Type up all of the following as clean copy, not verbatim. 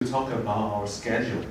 to talk about our schedule.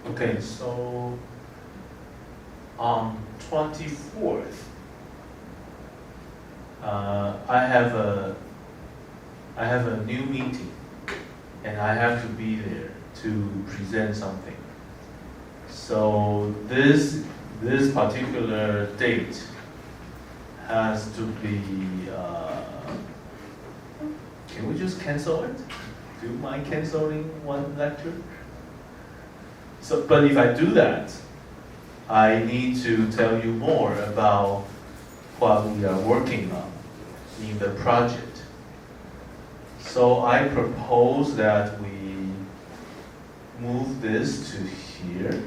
Okay, so on 24th, I have a new meeting, and I have to be there to present something. So this particular date has to be. Can we just cancel it? Do you mind canceling one lecture? So, but if I do that, I need to tell you more about what we are working on in the project. So I propose that we move this to here,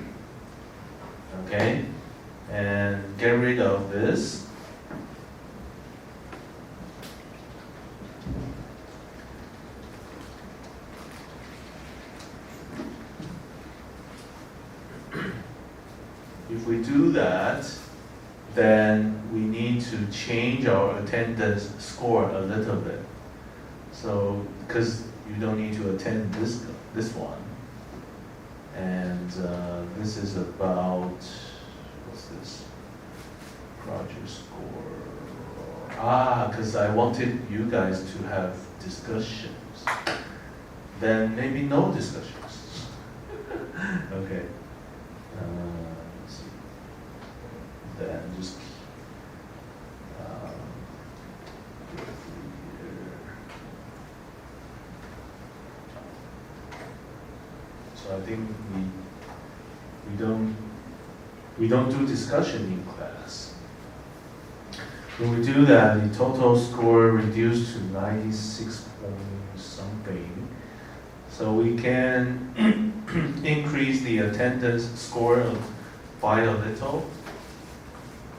okay? And get rid of this. If we do that, then we need to change our attendance score a little bit. So, because you don't need to attend this one. And this is about, what's this? Project score. Because I wanted you guys to have discussions. Then maybe no discussions. Okay. Let's see. Then just go through here. So I think we don't do discussion in class. When we do that, the total score reduced to 96 point something. So we can increase the attendance score by a little,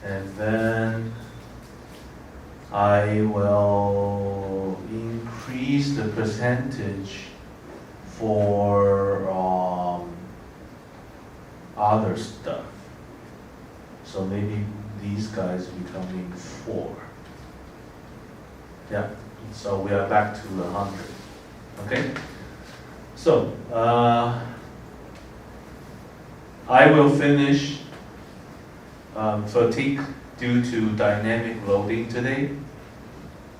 and then I will increase the percentage for other stuff. So maybe these guys becoming 4. Yeah, so we are back to 100. Okay? So, I will finish fatigue due to dynamic loading today.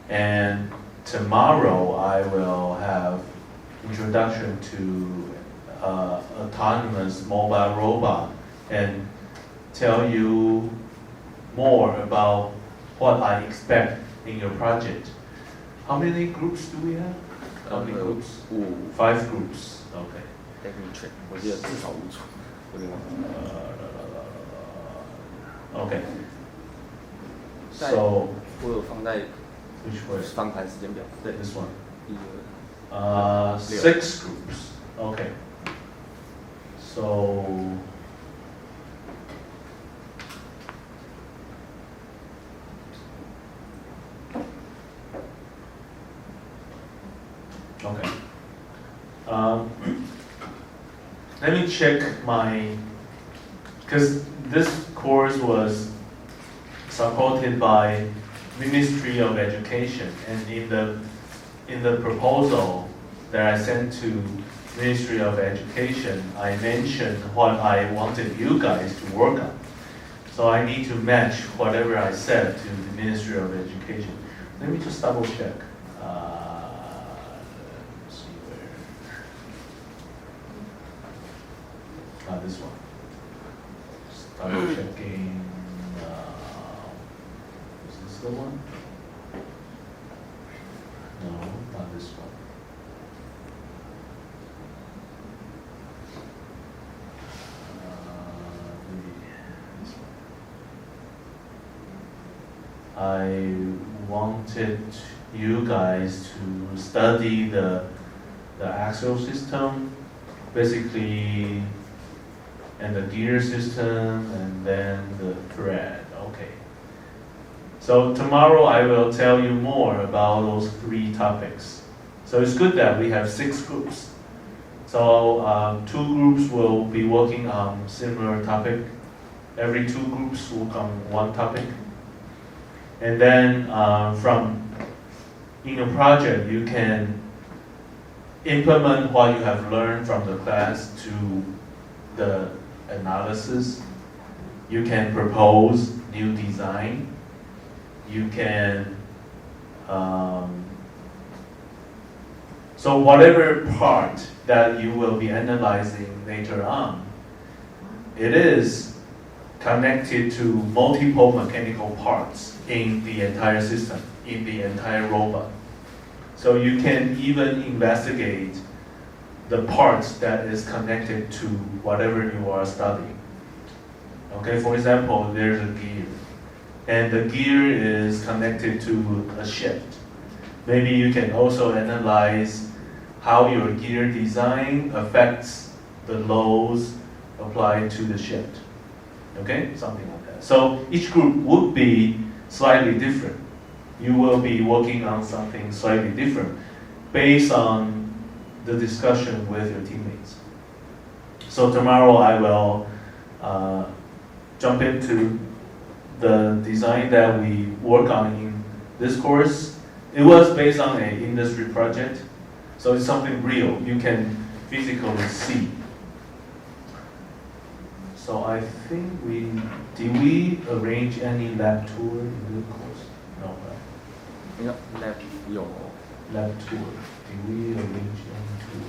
And tomorrow I will have introduction to autonomous mobile robot and tell you more about what I expect in your project. How many groups do we have? How many groups? 5 groups. Okay. Let me check. 我记得至少5组，有点忘了。Okay. 在 So 我有放在 which was 翻盘时间表，对， this one? 1、2、 6 groups. Okay. So okay. Let me check because this course was supported by Ministry of Education, and in the proposal that I sent to Ministry of Education, I mentioned what I wanted you guys to work on. So I need to match whatever I said to the Ministry of Education. Let me just double check. Let's see where. This one. Just double checking. Is this the one? on this one. Maybe this one. I wanted you guys to study the axle system, basically, and the gear system, and then the thread. Okay. So tomorrow I will tell you more about those 3 topics. So it's good that we have 6 groups. So 2 groups will be working on similar topic. Every 2 groups work on 1 topic. And then in a project, you can implement what you have learned from the class to the analysis. You can propose new design. You can, so whatever part that you will be analyzing later on, it is connected to multiple mechanical parts in the entire system, in the entire robot. So you can even investigate the parts that is connected to whatever you are studying. Okay, for example, there's a gear, and the gear is connected to a shift. Maybe you can also analyze how your gear design affects the loads applied to the shift. Okay, something like that. So each group would be slightly different. You will be working on something slightly different based on the discussion with your teammates. So tomorrow I will jump into the design that we work on in this course. It was based on an industry project, so it's something real. You can physically see. So I think did we arrange any lab tour in the course? No, right? 那个 lab 有 Lab tour. Did we arrange any tour?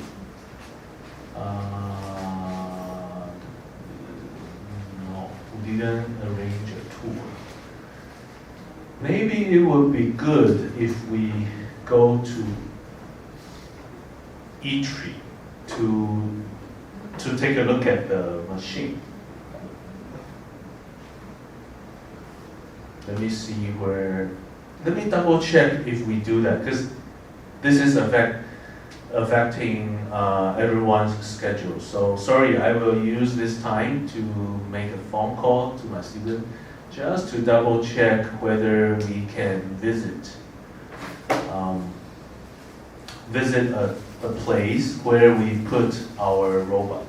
No, we didn't arrange a tour. Maybe it would be good if we go to E-Tree to take a look at the machine. Let me see where. Let me double check if we do that, because this is affecting everyone's schedule. So sorry, I will use this time to make a phone call to my student just to double check whether we can visit a place where we put our robot.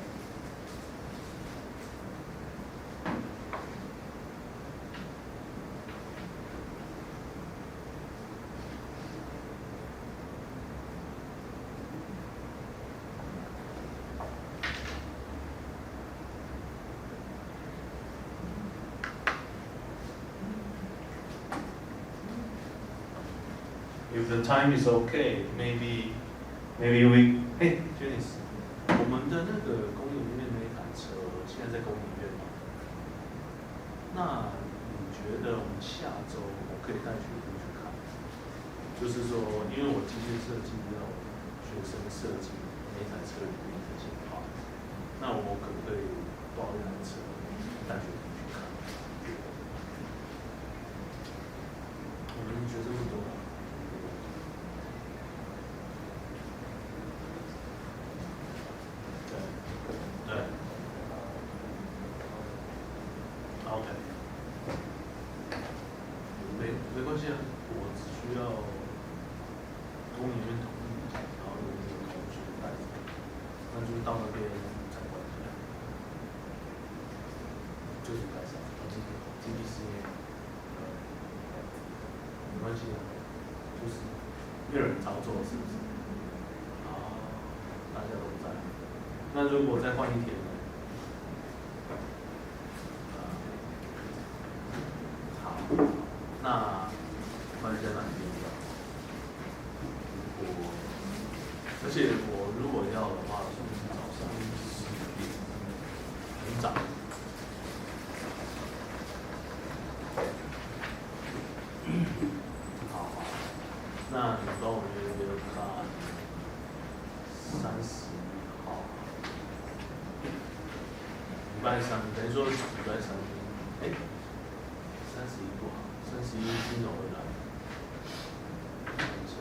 If the time is okay, maybe we. Hey, Janice. 我们的那个公营院那一台车现在在公营院嘛？那你觉得我们下周我可以带学生去看？就是说，因为我机械设计要学生设计那台车里面的型号，那我可不可以包一台车带学生去看？我们学生很多。对 ，OK， 没关系啊，我只需要公营院同意，然后有这个同学带着，那就是到那边参观一下，就是开上经济实验，没关系啊，就是没有人操作是不是？啊，大家都在。那如果再换一天呢？好，那在哪里？而且我如果要的话，是早上10点，很早。好，那。帮我约约看30号，礼拜三，等于说礼拜三，哎，31不好，31金融会来，看一下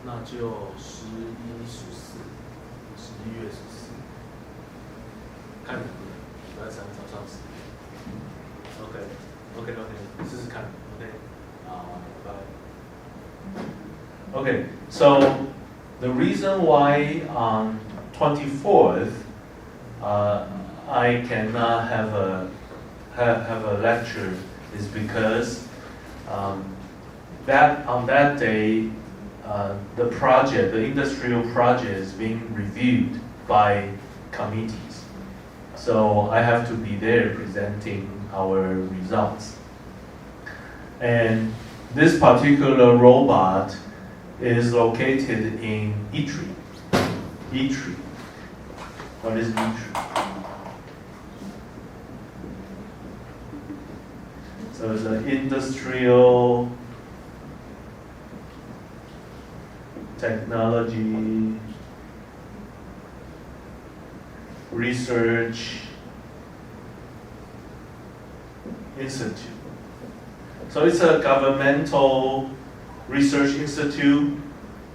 那就11、14，11月14，看能不能礼拜三早上10点。OK，试试看。OK，拜拜。 Okay, so the reason why on 24th I cannot have a lecture is because that on that day the industrial project is being reviewed by committees. So I have to be there presenting our results. And this particular robot is located in Yizhi. Yizhi. What is Yizhi? So it's an industrial technology research institute. So it's a governmental research institute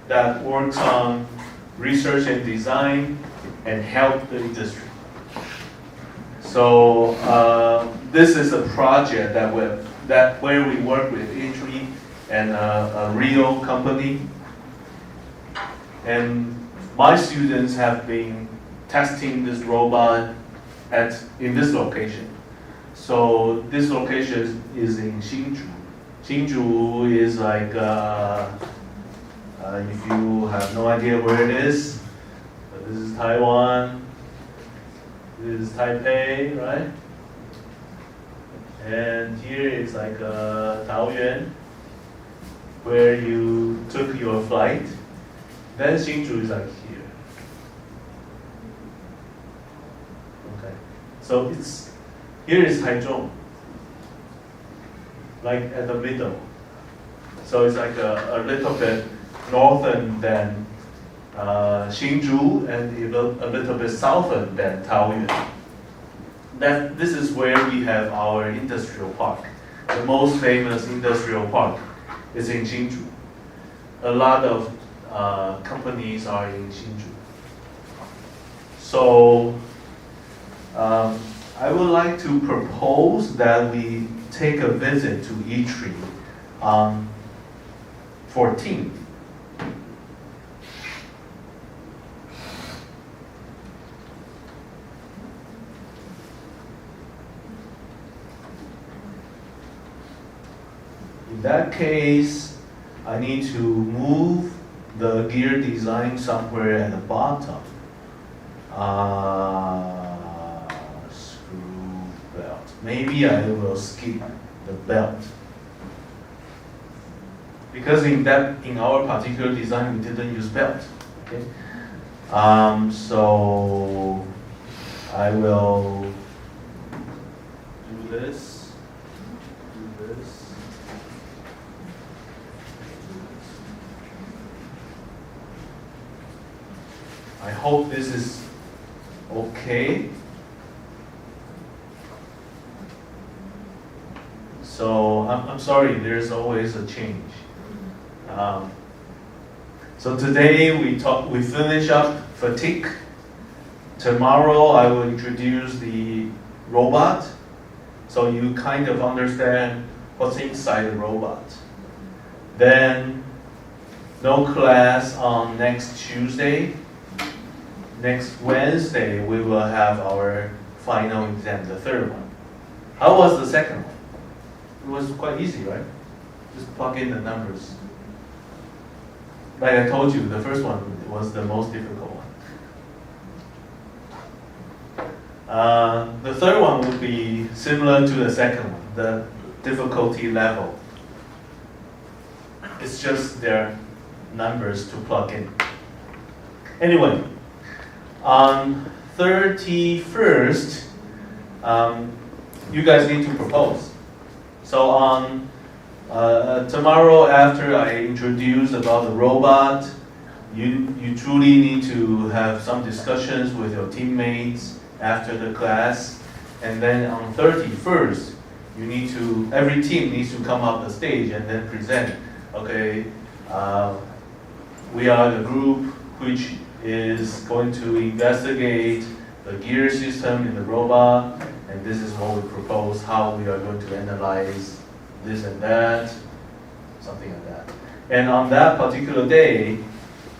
that works on research and design and help the industry. So this is a project where we work with Yizhi and a real company. And my students have been testing this robot in this location. So this location is in Hsinchu. Hsinchu is like, if you have no idea where it is, but this is Taiwan, this is Taipei, right? And here is like Taoyuan, where you took your flight. Then Hsinchu is like here. Okay, so here is Taichung, like at the middle. So it's like a little bit northern than Hsinchu and a little bit southern than Taoyuan. This is where we have our industrial park. The most famous industrial park is in Hsinchu. A lot of companies are in Hsinchu. So I would like to propose that we take a visit to Yizhi on 14th. In that case, I need to move the gear design somewhere at the bottom. Screw belt. Maybe I will skip the belt. Because in our particular design, we didn't use belt. Okay? So I will do this, do this. I hope this is okay. So I'm sorry, there's always a change. So today we finish up fatigue. Tomorrow I will introduce the robot, so you kind of understand what's inside the robot. Then no class on next Tuesday. Next Wednesday, we will have our final exam, the third one. How was the second one? It was quite easy, right? Just plug in the numbers. Like I told you, the first one was the most difficult one. The third one would be similar to the second one, the difficulty level. It's just their numbers to plug in. Anyway. On 31st, you guys need to propose. So on tomorrow, after I introduce about the robot, you truly need to have some discussions with your teammates after the class, and then on 31st, every team needs to come up the stage and then present. Okay, we are the group which is going to investigate the gear system in the robot, and this is what we propose, how we are going to analyze this and that, something like that. And on that particular day,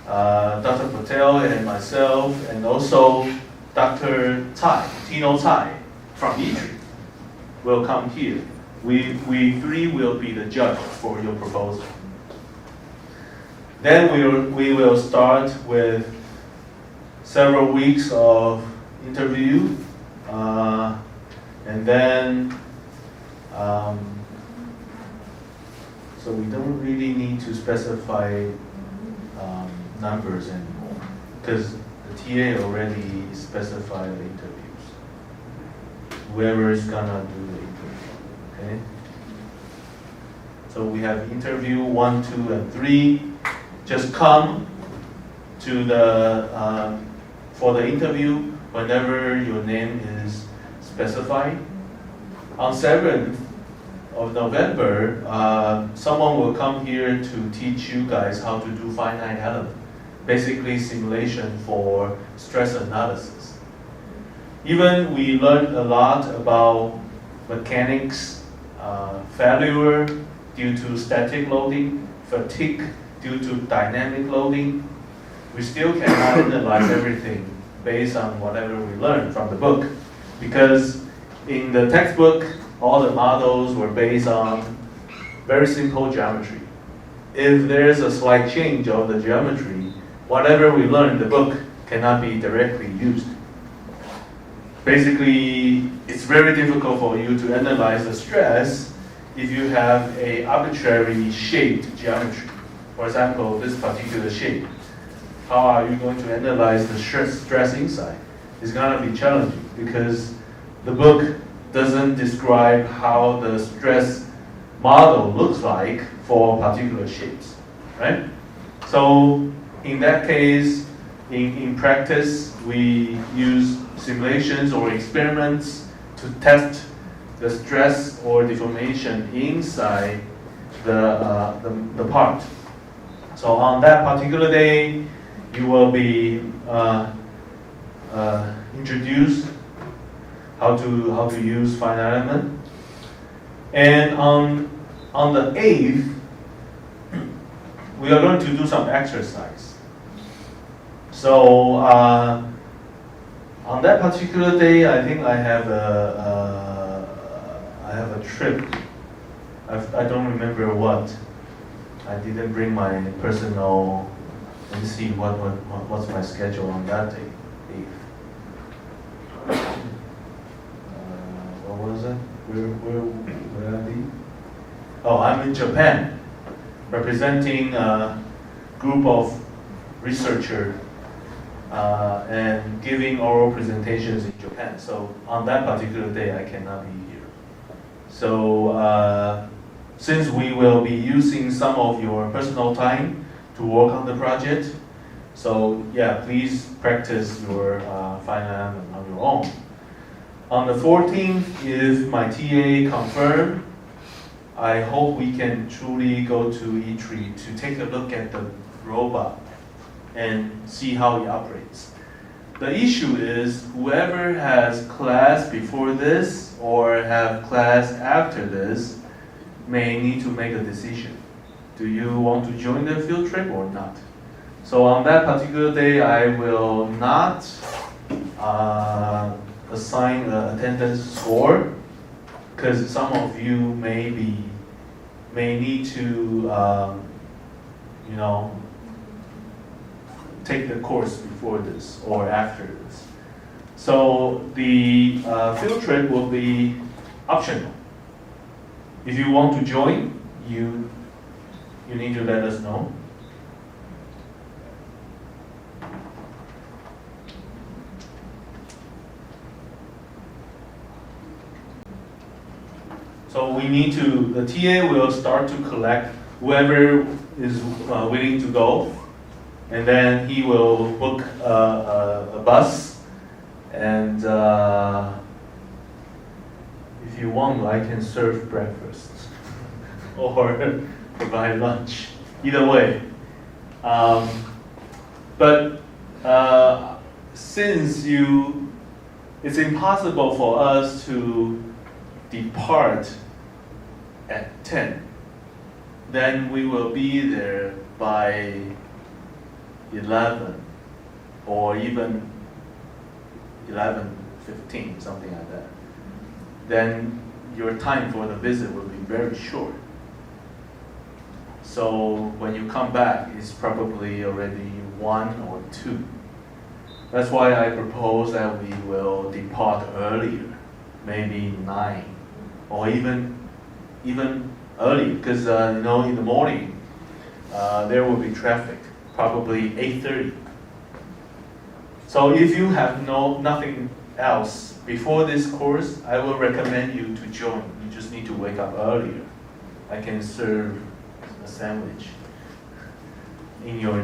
Dr. Patel and myself, and also Dr. Tino Tsai from ITRI will come here. We three will be the judge for your proposal. Then we will start with several weeks of interview, and then so we don't really need to specify numbers anymore, because the TA already specified the interviews. Whoever is gonna do the interview, okay? So we have interview 1, 2, and 3. Just come to the for the interview whenever your name is specified. On 7th of November, someone will come here to teach you guys how to do finite element, basically simulation for stress analysis. Even we learned a lot about mechanics, failure due to static loading, fatigue due to dynamic loading. We still cannot analyze everything based on whatever we learned from the book, because in the textbook, all the models were based on very simple geometry. If there's a slight change of the geometry, whatever we learned in the book cannot be directly used. Basically, it's very difficult for you to analyze the stress if you have a arbitrary shaped geometry. For example, this particular shape. How are you going to analyze the stress inside? It's gonna be challenging because the book doesn't describe how the stress model looks like for particular shapes, right? So in that case, in practice, we use simulations or experiments to test the stress or deformation inside the part. So on that particular day, you will be introduced how to use finite element. And on the 8th, we are going to do some exercise. So on that particular day, I think I have a trip. I don't remember what. I didn't bring my personal. Let me see what's my schedule on that day. 8th. What was it? Where are we? Oh, I'm in Japan, representing a group of researchers and giving oral presentations in Japan. So on that particular day, I cannot be here. So since we will be using some of your personal time to work on the project, so yeah, please practice your finite element on your own. On the 14th, if my TA confirm, I hope we can truly go to ITRI to take a look at the robot and see how it operates. The issue is whoever has class before this or have class after this may need to make a decision. Do you want to join the field trip or not? So on that particular day, I will not assign an attendance score, because some of you may need to take the course before this or after this. So the field trip will be optional. If you want to join, you need to let us know. So we need to, the TA will start to collect whoever is willing to go, and then he will book a bus, and if you want, I can serve breakfast or provide lunch, either way. But since it's impossible for us to depart at 10, then we will be there by 11 or even 11:15, something like that. Then your time for the visit will be very short. So when you come back, it's probably already 1 or 2. That's why I propose that we will depart earlier, maybe 9, or even early, because in the morning there will be traffic, probably 8:30. So if you have nothing else before this course, I will recommend you to join. You just need to wake up earlier. I can serve a sandwich in your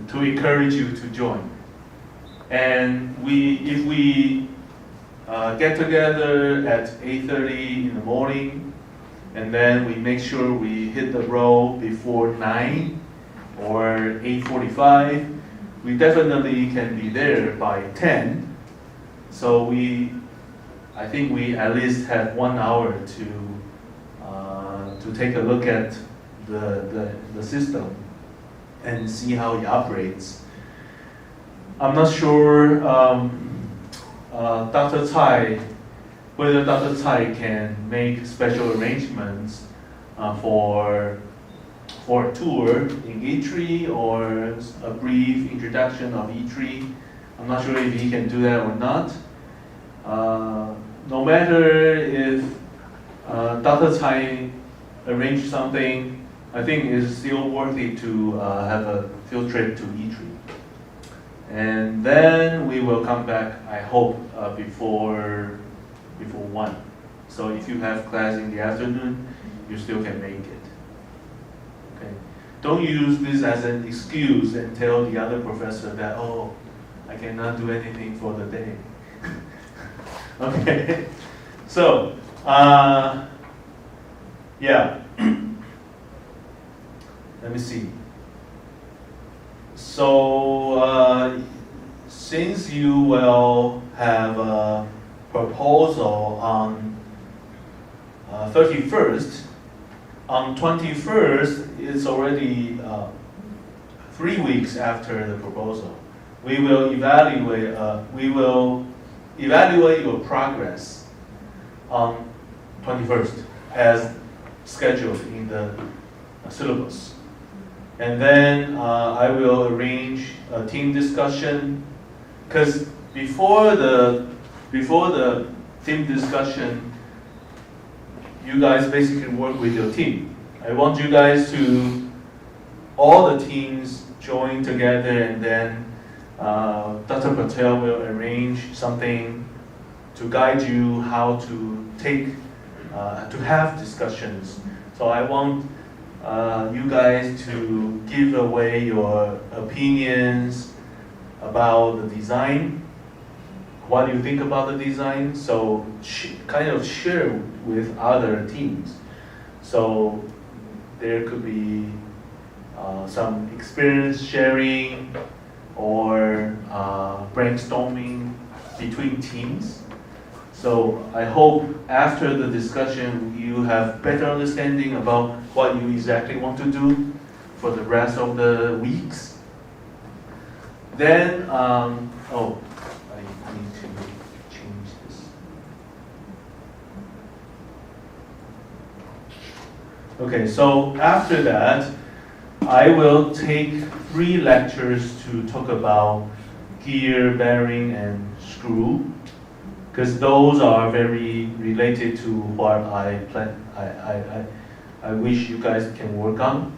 to encourage you to join. And if we get together at 8:30 in the morning, and then we make sure we hit the road before 9 or 8:45, we definitely can be there by 10. So I think we at least have 1 hour to take a look at the system and see how it operates. I'm not sure whether Dr. Tsai can make special arrangements for a tour in E3 or a brief introduction of E3. I'm not sure if he can do that or not. No matter if Dr. Tsai arranged something, I think it's still worthy to have a field trip to E3. And then we will come back, I hope, before 1. So if you have class in the afternoon, you still can make it. Okay. Don't use this as an excuse and tell the other professor that, oh, I cannot do anything for the day. Okay. So, yeah. Let me see. So, since you will have a proposal on 31st, on 21st, it's already 3 weeks after the proposal. We will evaluate your progress on 21st as scheduled in the syllabus. And then I will arrange a team discussion, because before the team discussion, you guys basically work with your team. I want you guys to, all the teams join together, and then Dr. Patel will arrange something to guide you how to to have discussions. So I want you guys to give away your opinions about the design. What do you think about the design? So kind of share with other teams. So there could be some experience sharing or brainstorming between teams. So I hope after the discussion you have better understanding about what you exactly want to do for the rest of the weeks. Then, I need to change this. Okay, so after that, I will take 3 lectures to talk about gear, bearing, and screw, because those are very related to what I wish you guys can work on.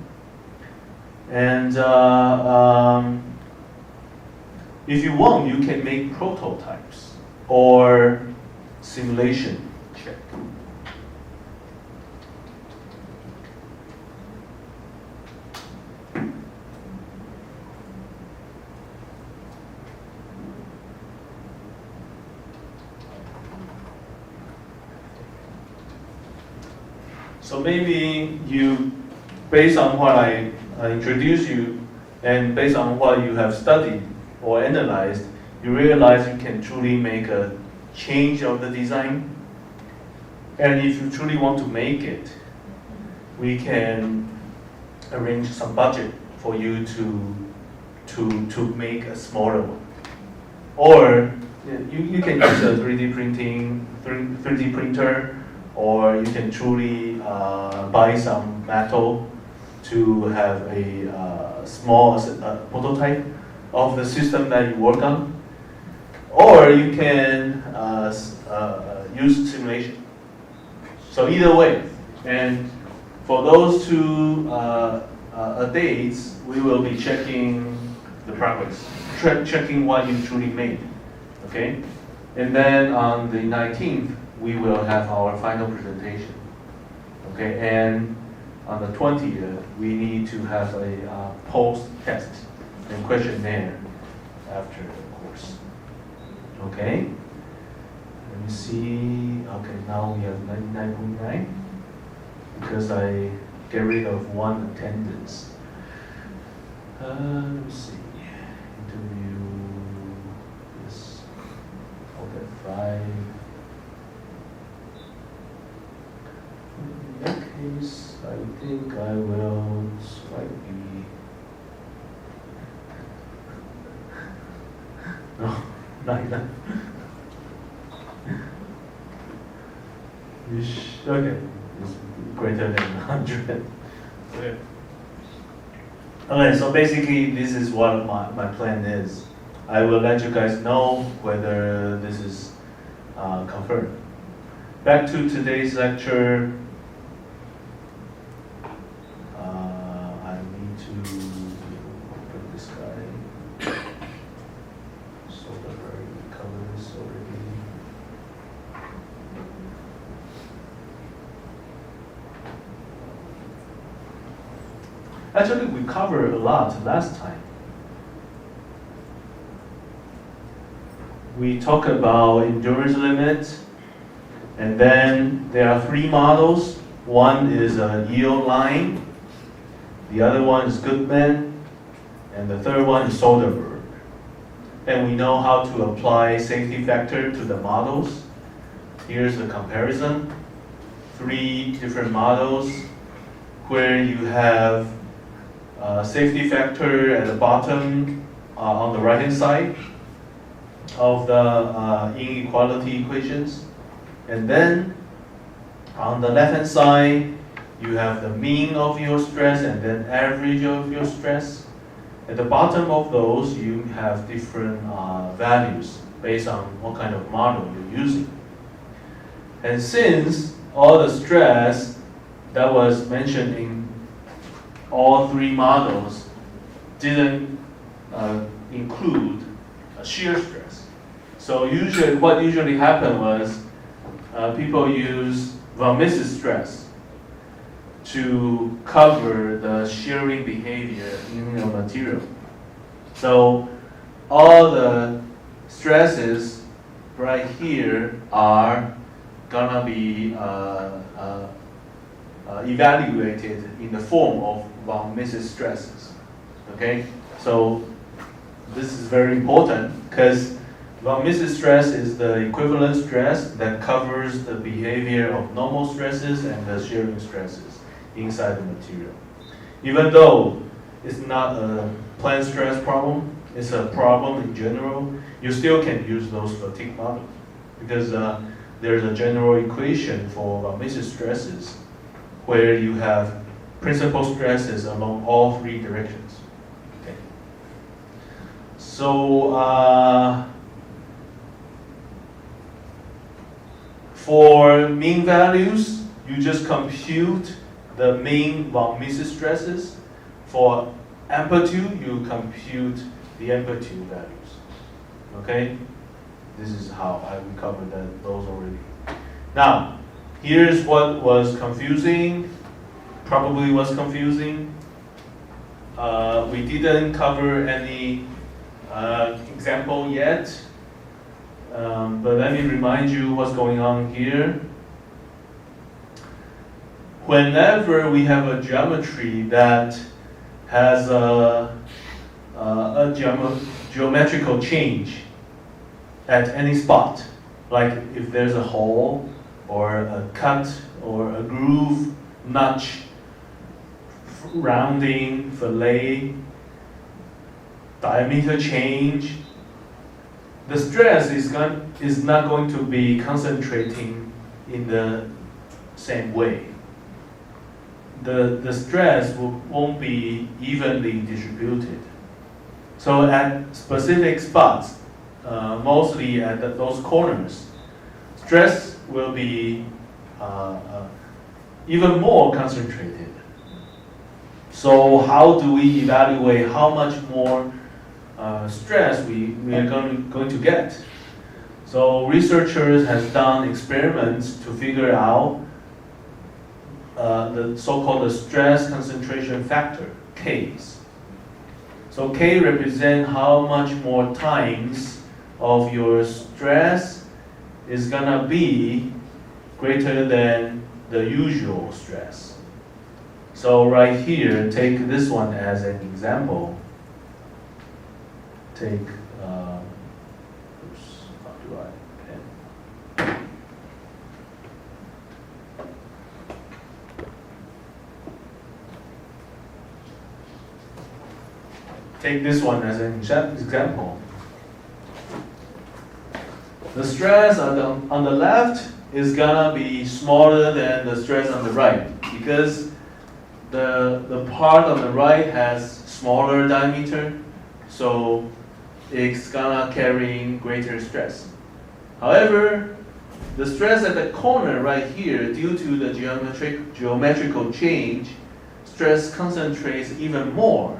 And if you want, you can make prototypes or simulation check. So maybe you, based on what I introduced you, and based on what you have studied or analyzed, you realize you can truly make a change of the design. And if you truly want to make it, we can arrange some budget for you to make a smaller one. Or you can use a 3D printer, or you can truly buy some metal to have a small prototype of the system that you work on. Or you can use simulation. So either way, and for those two dates, we will be checking the progress, checking what you truly made, okay? And then on the 19th, we will have our final presentation, okay? And on the 20th, we need to have a post-test and questionnaire after the course, okay? Let me see, okay, now we have 99.9 because I get rid of one attendance. Let me see, interview, yes, okay, 5. In that case, I think I will slightly, no, not enough. Okay, it's greater than 100. Okay. Okay, so basically this is what my plan is. I will let you guys know whether this is confirmed. Back to today's lecture. I need to open this guy. So that I covered this already. Actually, we covered a lot last time. We talked about endurance limit, and then there are 3 models. One is a yield line, the other one is Goodman, and the third one is Soderberg. And we know how to apply safety factor to the models. Here's the comparison. 3 different models where you have safety factor at the bottom on the right hand side of the inequality equations. And then on the left hand side, you have the mean of your stress and then average of your stress. At the bottom of those, you have different values based on what kind of model you're using. And since all the stress that was mentioned in all 3 models didn't include a shear stress. So what usually happened was people use von Mises stress to cover the shearing behavior in a material. So all the stresses right here are gonna be evaluated in the form of von Mises stresses. Okay, so this is very important because von Mises stress is the equivalent stress that covers the behavior of normal stresses and the shearing stresses inside the material. Even though it's not a plane stress problem, it's a problem in general, you still can use those fatigue models because there's a general equation for von Mises stresses where you have principal stresses along all 3 directions. Okay. So for mean values, you just compute the mean von Mises stresses. For amplitude, you compute the amplitude values. Okay? this is how I covered those already. Now, here's what was confusing, probably was confusing. We didn't cover any example yet, but let me remind you what's going on here. Whenever we have a geometry that has a geometrical change at any spot, like if there's a hole or a cut or a groove, notch, rounding, fillet, diameter change, the stress is not going to be concentrating in the same way. The stress won't be evenly distributed. So at specific spots, mostly at those corners, stress will be even more concentrated. So how do we evaluate how much more stress we are going to get? So researchers have done experiments to figure out the so-called stress concentration factor, K's. So K represents how much more times of your stress is gonna be greater than the usual stress. So right here, take this one as an example. Take, oops, how do I pen? Take this one as an example. The stress on the left is gonna be smaller than the stress on the right because the part on the right has smaller diameter, so it's gonna carry greater stress. However, the stress at the corner right here, due to the geometrical change, stress concentrates even more.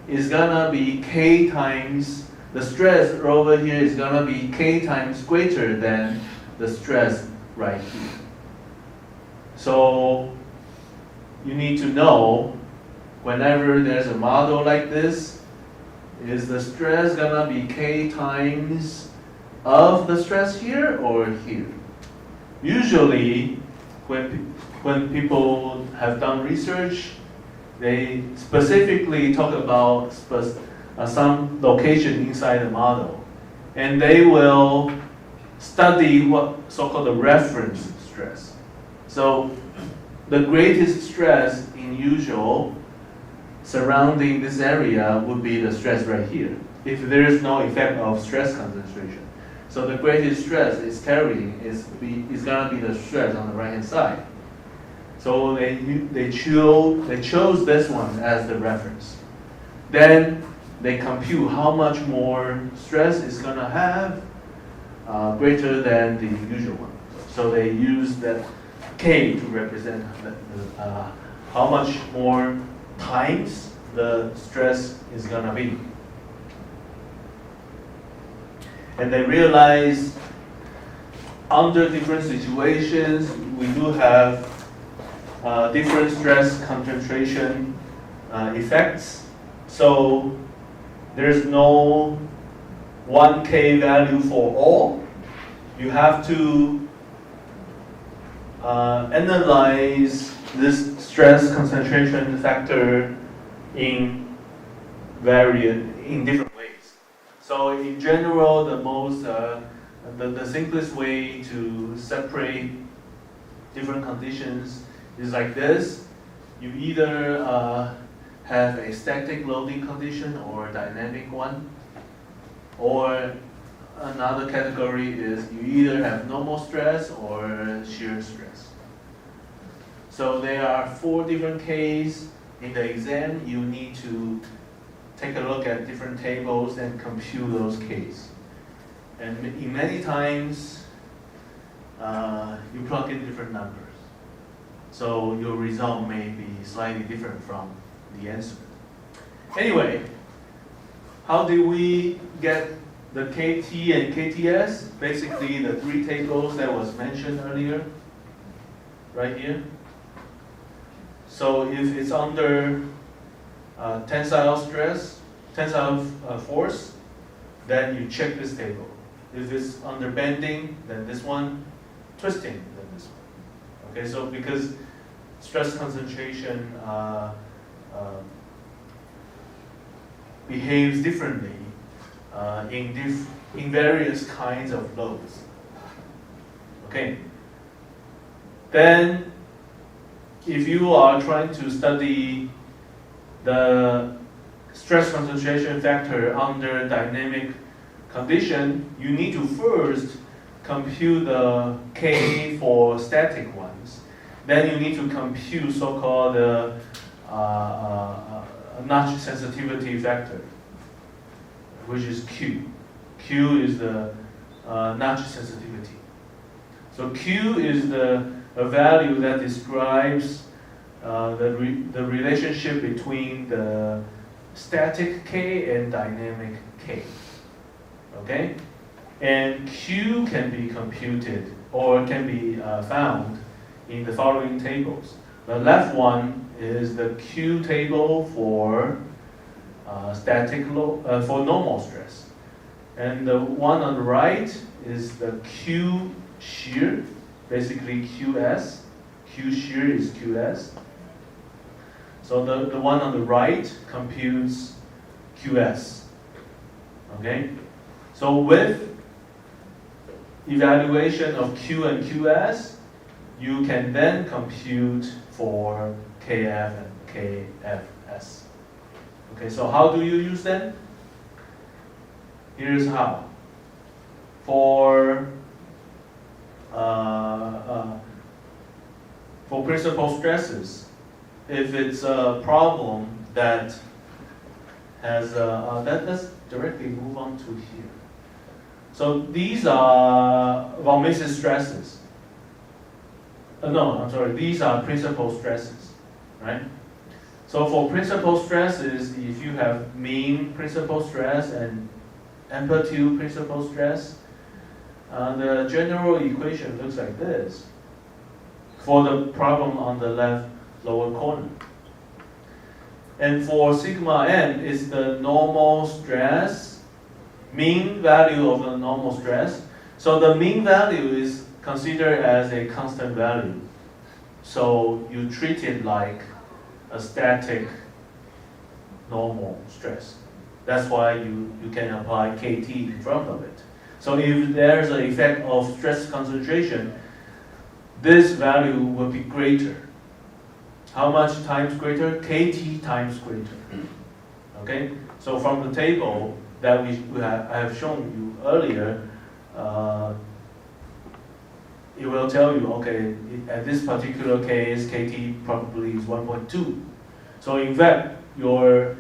Is gonna be K times, the stress over here is gonna be K times greater than the stress right here. So you need to know whenever there's a model like this, is the stress gonna be K times of the stress here or here? Usually when people have done research, they specifically talk about some location inside the model, and they will study what so-called the reference stress. So the greatest stress in usual surrounding this area would be the stress right here, if there is no effect of stress concentration. So the greatest stress is carrying is gonna be the stress on the right hand side. So they chose this one as the reference. Then they compute how much more stress is gonna have greater than the usual one. So they use that K to represent how much more times the stress is gonna be. And they realize under different situations, we do have different stress concentration effects. So there's no 1K value for all. You have to analyze this stress concentration factor in different ways. So in general, the simplest way to separate different conditions is like this. You either have a static loading condition or a dynamic one, or another category is you either have normal stress or shear stress. So there are 4 different cases. In the exam, you need to take a look at different tables and compute those cases. And in many times, you plug in different numbers. So your result may be slightly different from the answer. Anyway, how do we get the KT and KTS, basically the three tables that was mentioned earlier, right here. So if it's under tensile stress, tensile force, then you check this table. If it's under bending, then this one, twisting, then this one. Okay, so because stress concentration behaves differently in various kinds of loads. Okay. Then, if you are trying to study the stress concentration factor under dynamic condition, you need to first compute the K for static ones. Then you need to compute so-called notch sensitivity factor, which is Q. Q is the notch sensitivity. So Q is a value that describes the relationship between the static K and dynamic K. Okay? And Q can be computed or can be found in the following tables. The left one is the Q table for for normal stress. And the one on the right is the Q shear, basically QS. Q shear is QS. So the one on the right computes QS. Okay? So with evaluation of Q and QS, you can then compute for KF and KFS. Okay, so how do you use them? Here's how. For principal stresses, if it's a problem that has let's directly move on to here. So these are von Mises stresses. No, I'm sorry. These are principal stresses, right? So for principal stresses, if you have mean principal stress and amplitude principal stress, the general equation looks like this for the problem on the left lower corner. And for sigma m is the normal stress, mean value of the normal stress. So the mean value is considered as a constant value. So you treat it like a static normal stress. That's why you can apply KT in front of it. So if there's an effect of stress concentration, this value will be greater. How much times greater? KT times greater. Okay? So from the table that I have shown you earlier, it will tell you, okay, at this particular case, KT probably is 1.2. So in fact, your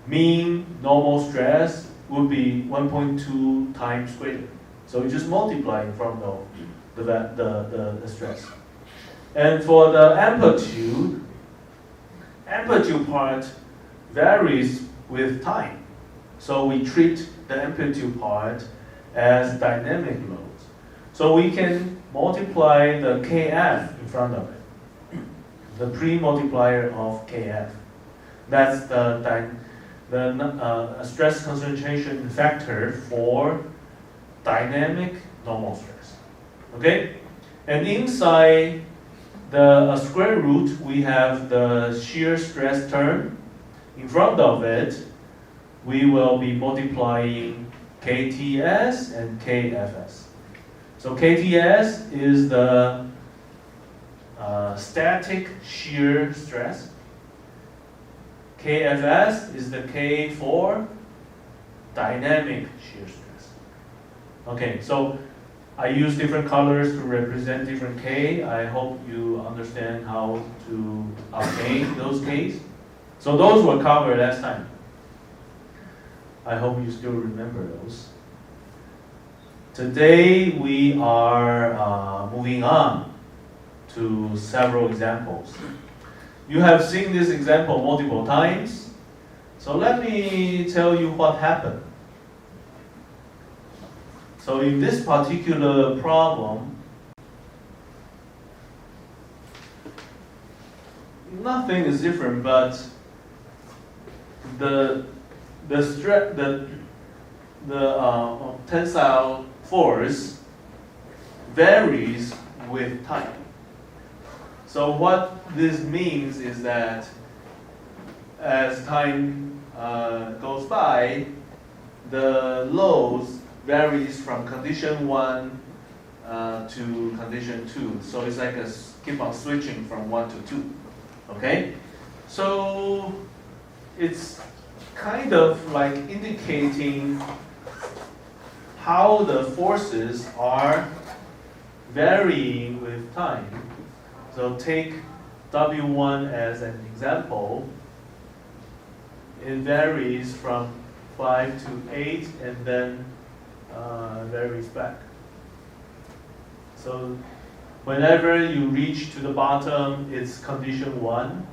mean normal stress would be 1.2 times greater. So you just multiply in front of the stress. And for the amplitude part varies with time. So we treat the amplitude part as dynamic loads. So we can multiply the KF in front of it, the pre-multiplier of KF. That's the stress concentration factor for dynamic normal stress. Okay? And inside the square root, we have the shear stress term. In front of it, we will be multiplying KTS and KFS. So KTS is the static shear stress. KFS is the K for dynamic shear stress. Okay, so I use different colors to represent different K. I hope you understand how to obtain those Ks. So those were covered last time. I hope you still remember those. Today we are moving on to several examples. You have seen this example multiple times. So let me tell you what happened. So in this particular problem, nothing is different, but the tensile force varies with time. So what this means is that as time goes by, the loads varies from condition 1 to condition 2. So it's like keep on switching from 1 to 2. Okay? So it's kind of like indicating how the forces are varying with time. So take W1 as an example. It varies from 5 to 8 and then varies back. So whenever you reach to the bottom, it's condition 1.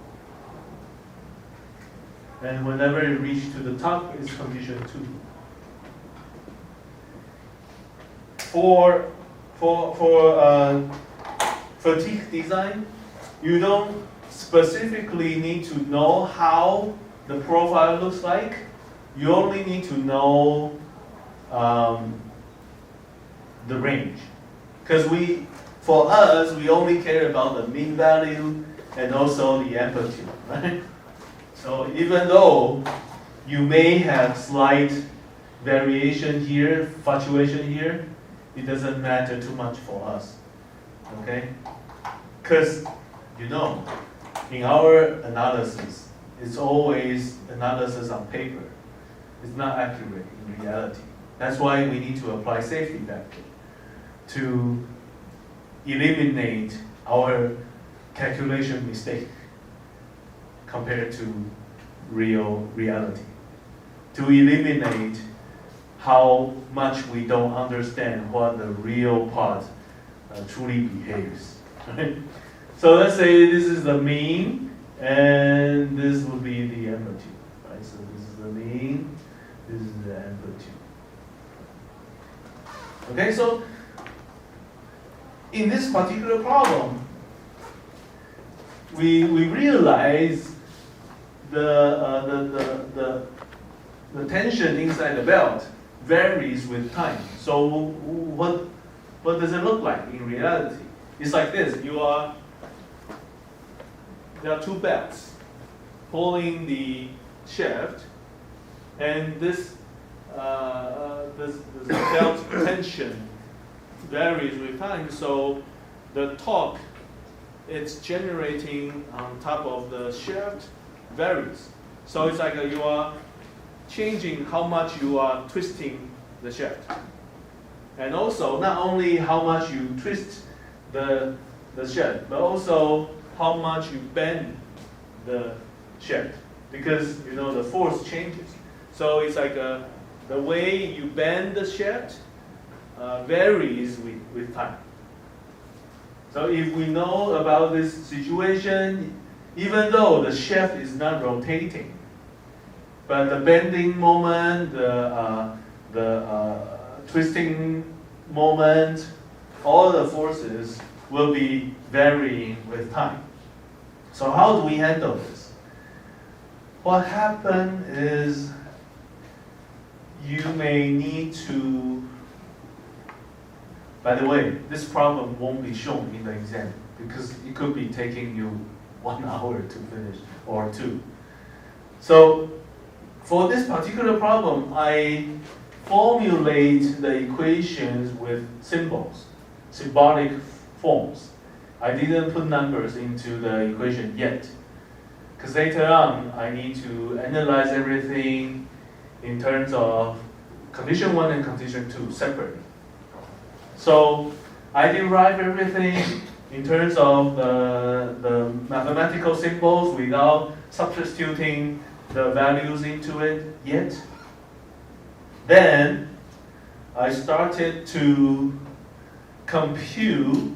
And whenever you reach to the top, it's condition 2. For fatigue design, you don't specifically need to know how the profile looks like. You only need to know the range. Because for us, we only care about the mean value and also the amplitude, right? So even though you may have slight variation here, fluctuation here, it doesn't matter too much for us, okay? Because, you know, in our analysis, it's always analysis on paper. It's not accurate in reality. That's why we need to apply safety factor to eliminate our calculation mistake compared to reality. To eliminate how much we don't understand what the real part truly behaves. Right? So let's say this is the mean, and this will be the amplitude. Right? So this is the mean, this is the amplitude. Okay, so in this particular problem, we realize the tension inside the belt varies with time. So what does it look like in reality? It's like this. There are two belts pulling the shaft, and this belt tension varies with time. So the torque it's generating on top of the shaft varies. So it's like you are changing how much you are twisting the shaft. And also, not only how much you twist the shaft, but also how much you bend the shaft. Because, you know, the force changes. So it's like the way you bend the shaft varies with time. So if we know about this situation, even though the shaft is not rotating, but the bending moment, the twisting moment, all the forces will be varying with time. So how do we handle this? What happens is you may need to, by the way, this problem won't be shown in the exam because it could be taking you 1 hour to finish or 2. So for this particular problem, I formulate the equations with symbols, symbolic forms. I didn't put numbers into the equation yet, because later on I need to analyze everything in terms of condition 1 and condition 2 separately. So I derive everything in terms of the mathematical symbols without substituting the values into it yet. Then I started to compute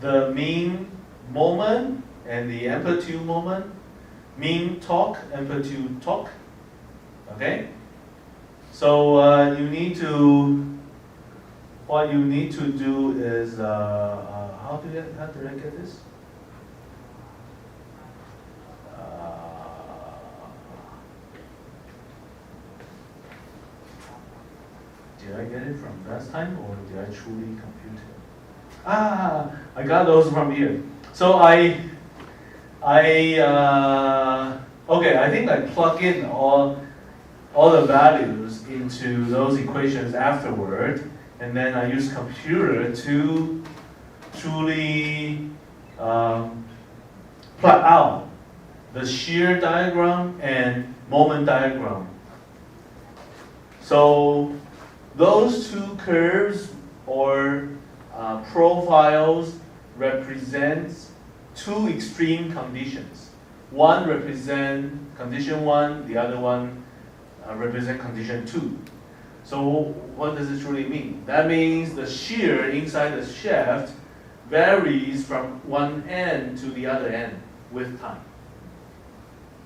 the mean moment and the amplitude moment, mean torque, amplitude torque. Okay? So you need to what you need to do is, how did I get this? Did I get it from last time, or did I truly compute it? I got those from here. So okay, I think I plug in all the values into those equations afterward, and then I use computer to truly plot out the shear diagram and moment diagram. So those two curves or profiles represent two extreme conditions. One represents condition 1, the other one represents condition 2. So what does it really mean? That means the shear inside the shaft varies from one end to the other end with time.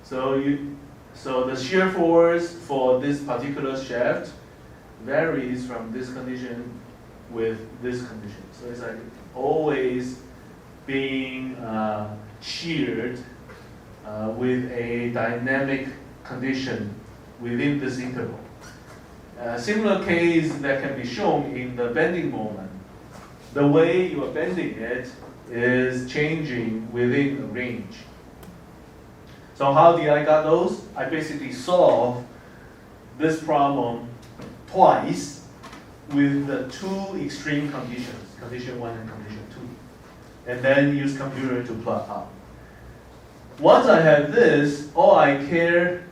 So the shear force for this particular shaft varies from this condition with this condition. So it's like always being sheared with a dynamic condition within this interval. A similar case that can be shown in the bending moment. The way you are bending it is changing within a range. So how did I got those? I basically solved this problem twice with the two extreme conditions, condition 1 and condition 2, and then use computer to plot out. Once I have this, all I care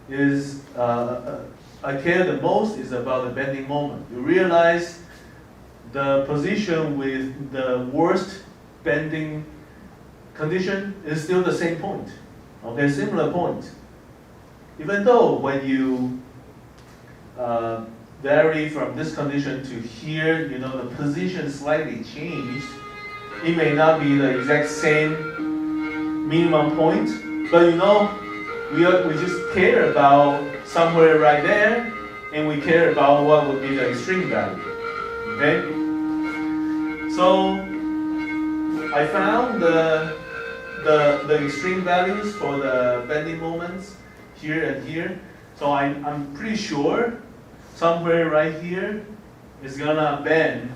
is, I care the most is about the bending moment. You realize the position with the worst bending condition is still the same point, okay, similar point. Even though when you vary from this condition to here, you know, the position slightly changed. It may not be the exact same minimum point, but you know, we just care about somewhere right there, and we care about what would be the extreme value. Okay? So I found the extreme values for the bending moments here and here. So I'm pretty sure somewhere right here is gonna bend.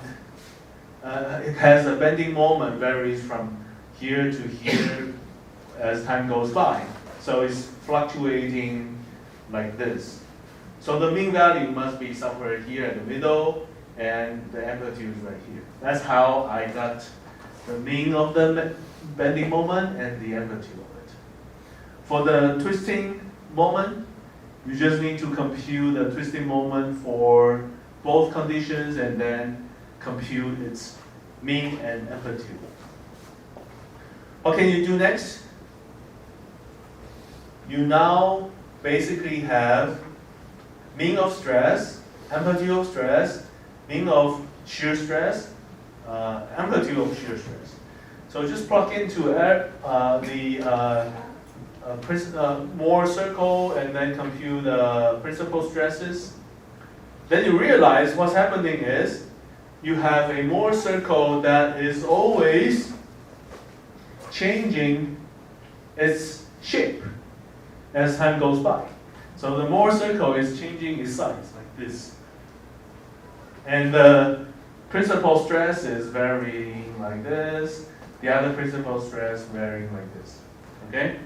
It has a bending moment varies from here to here as time goes by. So it's fluctuating like this. So the mean value must be somewhere here in the middle, and the amplitude is right here. That's how I got the mean of the bending moment and the amplitude of it. For the twisting moment, you just need to compute the twisting moment for both conditions and then compute its mean and amplitude. What can you do next? You now basically have mean of stress, amplitude of stress, mean of shear stress, amplitude of shear stress. So just plug into the Mohr circle and then compute the principal stresses. Then you realize what's happening is you have a Mohr circle that is always changing its shape as time goes by. So the Mohr circle is changing its size like this. And the principal stress is varying like this. The other principal stress varying like this. Okay?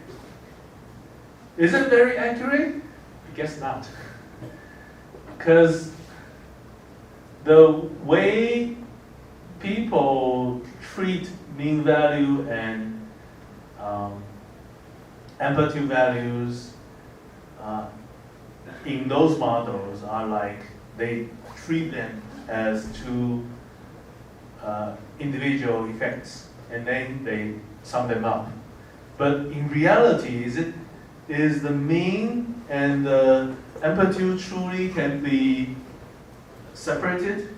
Is it very accurate? I guess not. Because the way people treat mean value and amplitude values in those models are like they treat them as two individual effects, and then they sum them up. But in reality, is the mean and the amplitude truly can be separated?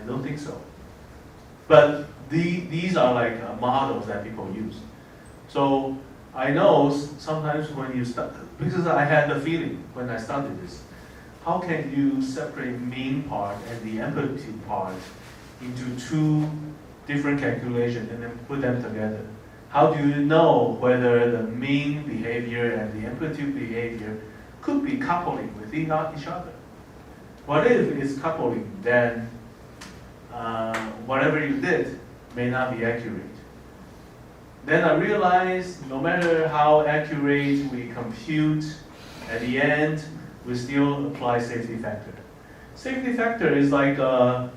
I don't think so. But these are like models that people use. So I know sometimes when you start, because I had the feeling when I started this, how can you separate mean part and the amplitude part into two different calculations and then put them together? How do you know whether the mean behavior and the amplitude behavior could be coupling with each other? What if it's coupling, then whatever you did may not be accurate. Then I realized no matter how accurate we compute, at the end, we still apply safety factor. Safety factor is like a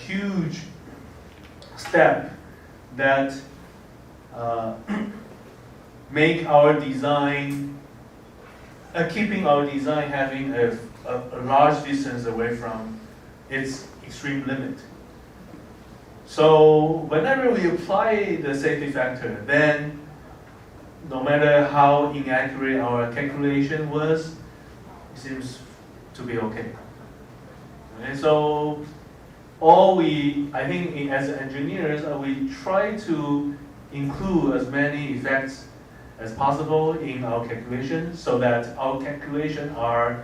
huge step that make our design, keeping our design having a large distance away from its extreme limit. So whenever we apply the safety factor, then no matter how inaccurate our calculation was, it seems to be okay. And so I think as engineers, we try to include as many effects as possible in our calculation so that our calculations are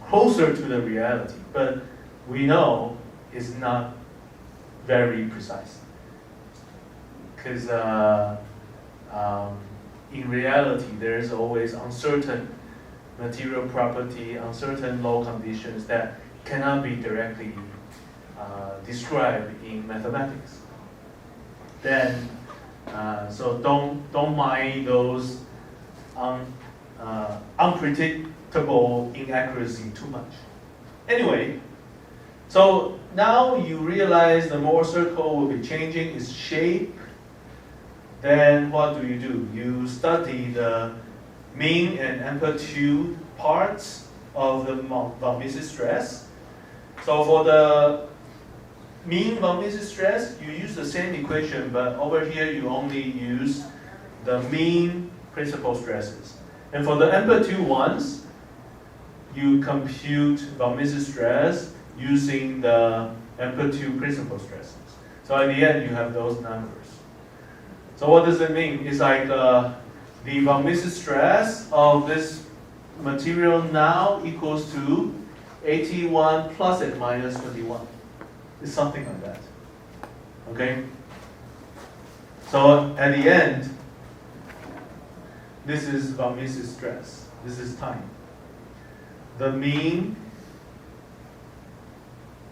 closer to the reality. But we know it's not very precise. Because in reality, there is always uncertain material property, uncertain law conditions that cannot be directly described in mathematics. Then, so don't mind those unpredictable inaccuracy too much. Anyway, so now you realize the Mohr circle will be changing its shape. Then what do? You study the mean and amplitude parts of the von Mises stress. So for the mean von Mises stress, you use the same equation, but over here you only use the mean principal stresses. And for the amplitude ones, you compute von Mises stress using the amplitude principal stresses. So at the end, you have those numbers. So what does it mean? It's like the von Mises stress of this material now equals to 81 plus and minus 21. It's something like that. Okay? So at the end, this is von Mises stress. This is time. The mean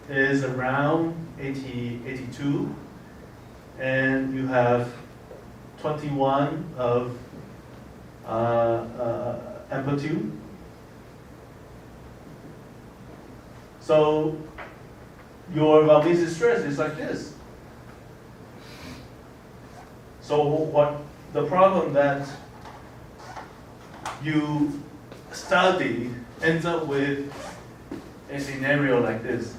is around 82, and you have 21 of amplitude. So your von Mises stress is like this. So what the problem that you study ends up with a scenario like this.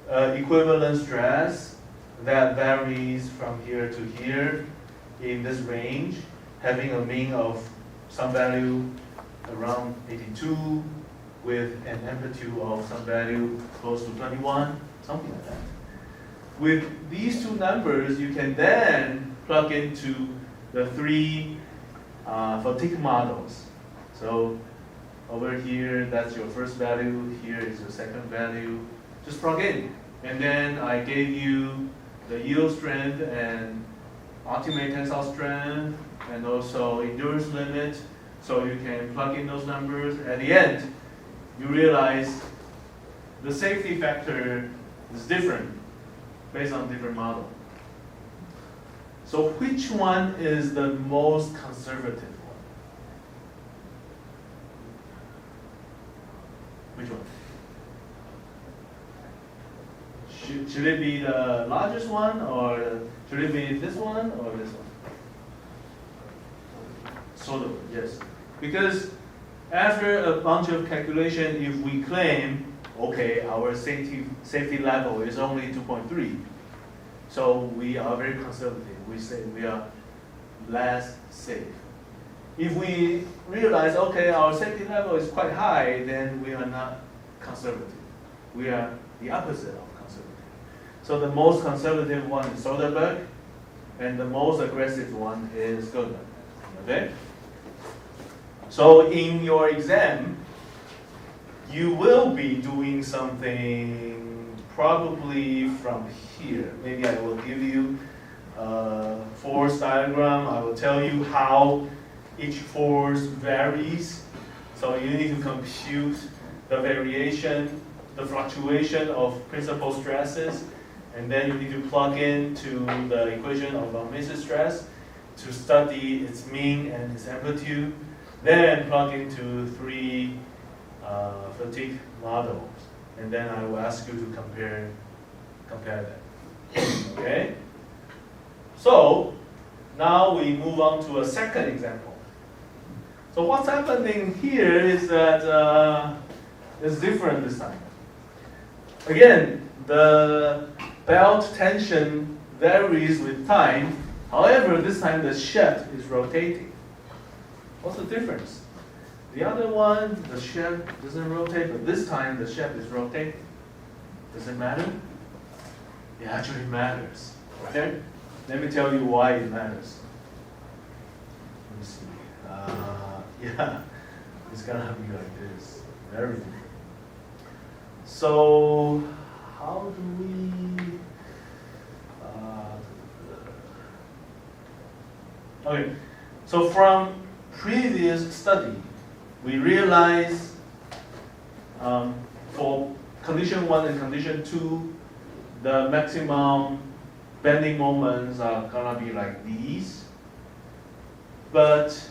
Equivalent stress that varies from here to here in this range, having a mean of some value around 82 with an amplitude of some value close to 21, something like that. With these two numbers, you can then plug into the three fatigue models. So over here, that's your first value, here is your second value. Just plug in. And then I gave you the yield strength and ultimate tensile strength and also endurance limit. So you can plug in those numbers. At the end, you realize the safety factor is different based on different model. So which one is the most conservative one? Which one? Should it be the largest one, or should it be this one, or this one? Sort of, yes. Because after a bunch of calculation, if we claim, okay, our safety level is only 2.3, so we are very conservative. We say we are less safe. If we realize, okay, our safety level is quite high, then we are not conservative. We are the opposite of conservative. So the most conservative one is Soderberg, and the most aggressive one is Goldman. Okay? So in your exam, you will be doing something probably from here. Maybe I will give you a force diagram. I will tell you how each force varies. So you need to compute the variation, the fluctuation of principal stresses, and then you need to plug into the equation of emissive stress to study its mean and its amplitude, then plug into 3 fatigue models, and then I will ask you to compare that. Okay? So now we move on to a second example. So what's happening here is that it's different this time. Again, the belt tension varies with time. However, this time the shaft is rotating. What's the difference? The other one, the shaft doesn't rotate, but this time the shaft is rotating. Does it matter? It actually matters. Okay? Let me tell you why it matters. Let me see. Yeah, it's gonna be like this. Very different. So, how do we? Okay. So from previous study, we realize for condition 1 and condition 2, the maximum bending moments are gonna be like these. But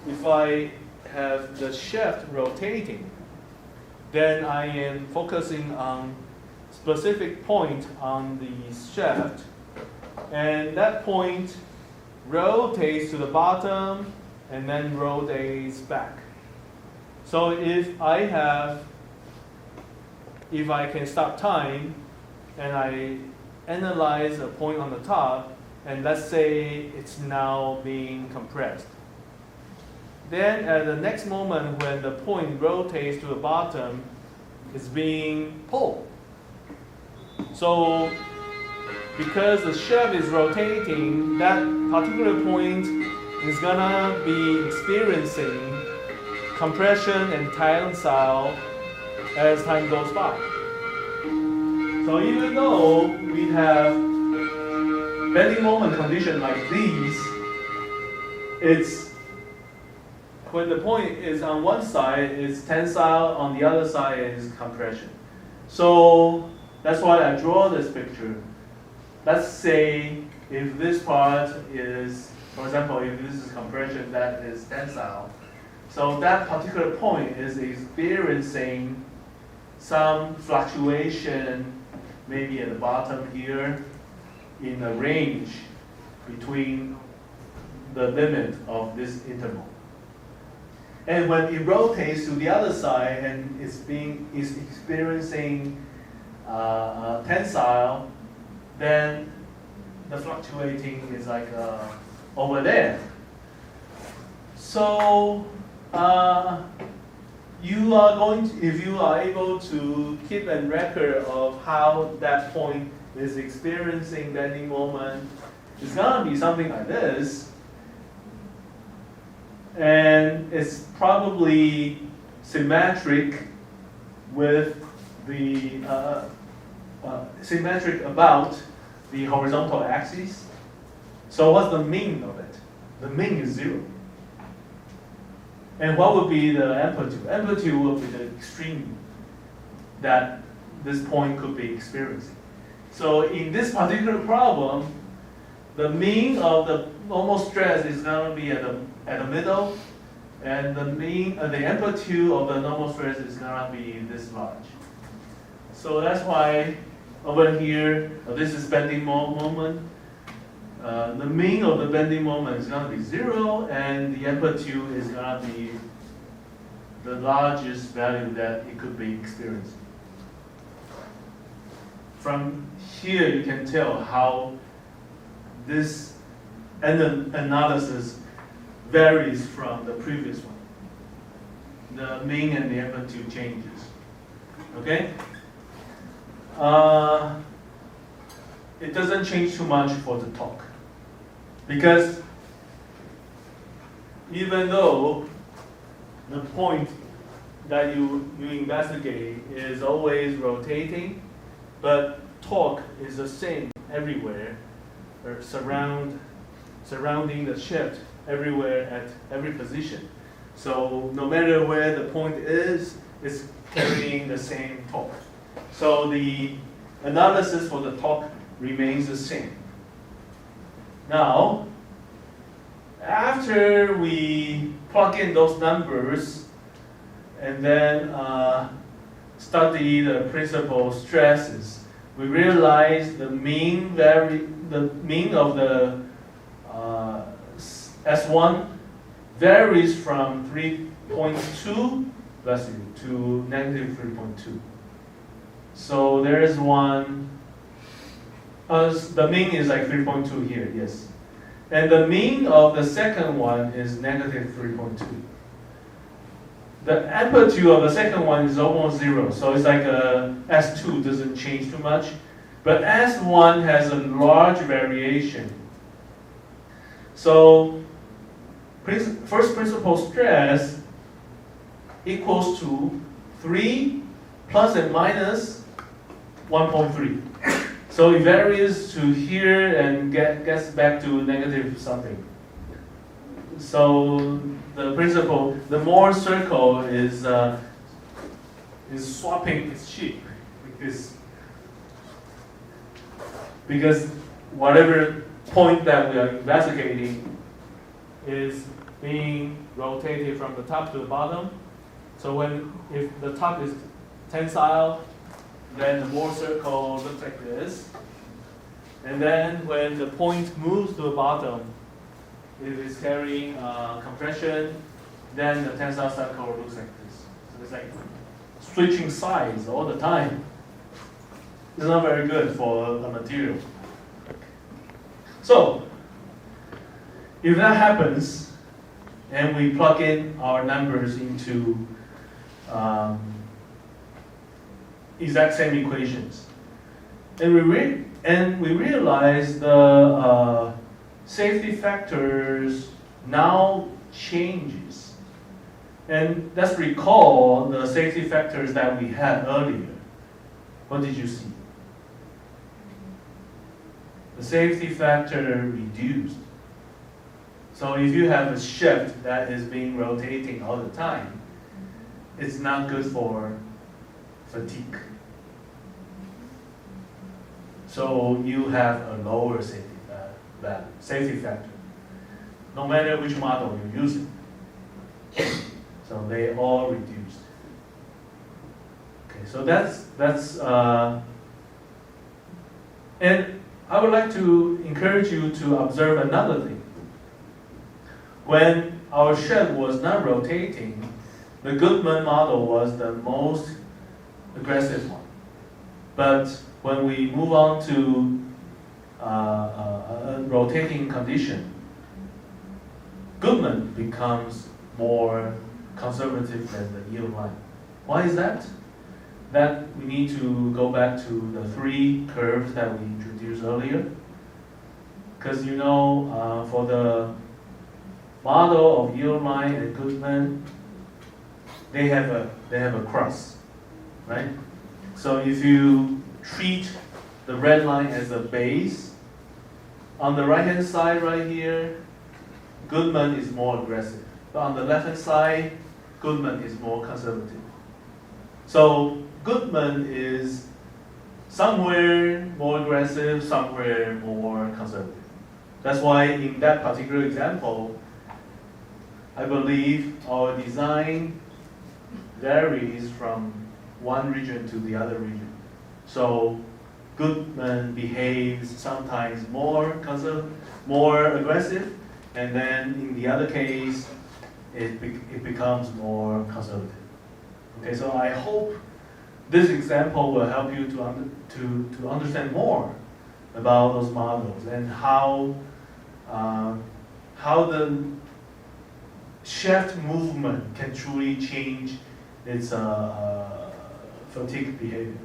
if I have the shaft rotating, then I am focusing on specific point on the shaft, and that point rotates to the bottom and then rotates back. So if I can stop time and I analyze a point on the top, and let's say it's now being compressed, then at the next moment when the point rotates to the bottom, it's being pulled. So because the shaft is rotating, that particular point is gonna be experiencing compression and tensile as time goes by. So even though we have bending moment condition like these, it's when the point is on one side, it's tensile, on the other side is compression. So that's why I draw this picture. Let's say if this part is, for example, if this is compression, that is tensile. So that particular point is experiencing some fluctuation, maybe at the bottom here, in a range between the limit of this interval. And when it rotates to the other side and is experiencing tensile, then the fluctuating is like over there. So you are going to, if you are able to keep a record of how that point is experiencing bending moment, it's gonna be something like this. And it's probably symmetric with the symmetric about the horizontal axis. So what's the mean of it? The mean is 0. And what would be the amplitude? Amplitude will be the extreme that this point could be experiencing. So in this particular problem, the mean of the normal stress is going to be at the middle, and the mean, the amplitude of the normal stress is going to be this large. So that's why over here, this is bending moment. The mean of the bending moment is going to be 0, and the amplitude is going to be the largest value that it could be experiencing. From here, you can tell how this analysis varies from the previous one. The mean and the amplitude changes. Okay? It doesn't change too much for the talk. Because even though the point that you investigate is always rotating, but torque is the same everywhere, or surrounding the shaft everywhere at every position. So no matter where the point is, it's carrying the same torque. So the analysis for the torque remains the same. Now, after we plug in those numbers and then study the principal stresses, we realize the mean of the S1 varies from 3.2 to negative 3.2. So there is one, the mean is like 3.2 here, yes. And the mean of the second one is negative 3.2. The amplitude of the second one is almost zero, so it's like S2 doesn't change too much. But S1 has a large variation. So first principal stress equals to 3 plus and minus 1.3. So it varies to here and gets back to negative something. So the principle, the Mohr circle is swapping its shape like this. Because whatever point that we are investigating is being rotated from the top to the bottom. So if the top is tensile, then the Mohr circle looks like this. And then when the point moves to the bottom, it is carrying compression, then the tensile circle looks like this. So it's like switching sides all the time. It's not very good for a material. So, if that happens, and we plug in our numbers into exact same equations, and we realize the safety factors now changes. And let's recall the safety factors that we had earlier. What did you see? The safety factor reduced. So if you have a shaft that is being rotating all the time, it's not good for fatigue. So you have a lower safety factor, no matter which model you're using. So they all reduced. Okay, so that's and I would like to encourage you to observe another thing. When our shaft was not rotating, the Goodman model was the most aggressive one. But when we move on to a rotating condition, Goodman becomes more conservative than the yield line. Why is that? That we need to go back to the three curves that we introduced earlier. Because you know, for the model of yield line and Goodman, they have a cross, right? So if you treat the red line as a base, on the right hand side right here, Goodman is more aggressive. But on the left hand side, Goodman is more conservative. So Goodman is somewhere more aggressive, somewhere more conservative. That's why in that particular example, I believe our design varies from one region to the other region. So Goodman behaves sometimes more aggressive, and then in the other case, it becomes more conservative. Okay, so I hope this example will help you to understand more about those models and how the shaft movement can truly change its fatigue behavior.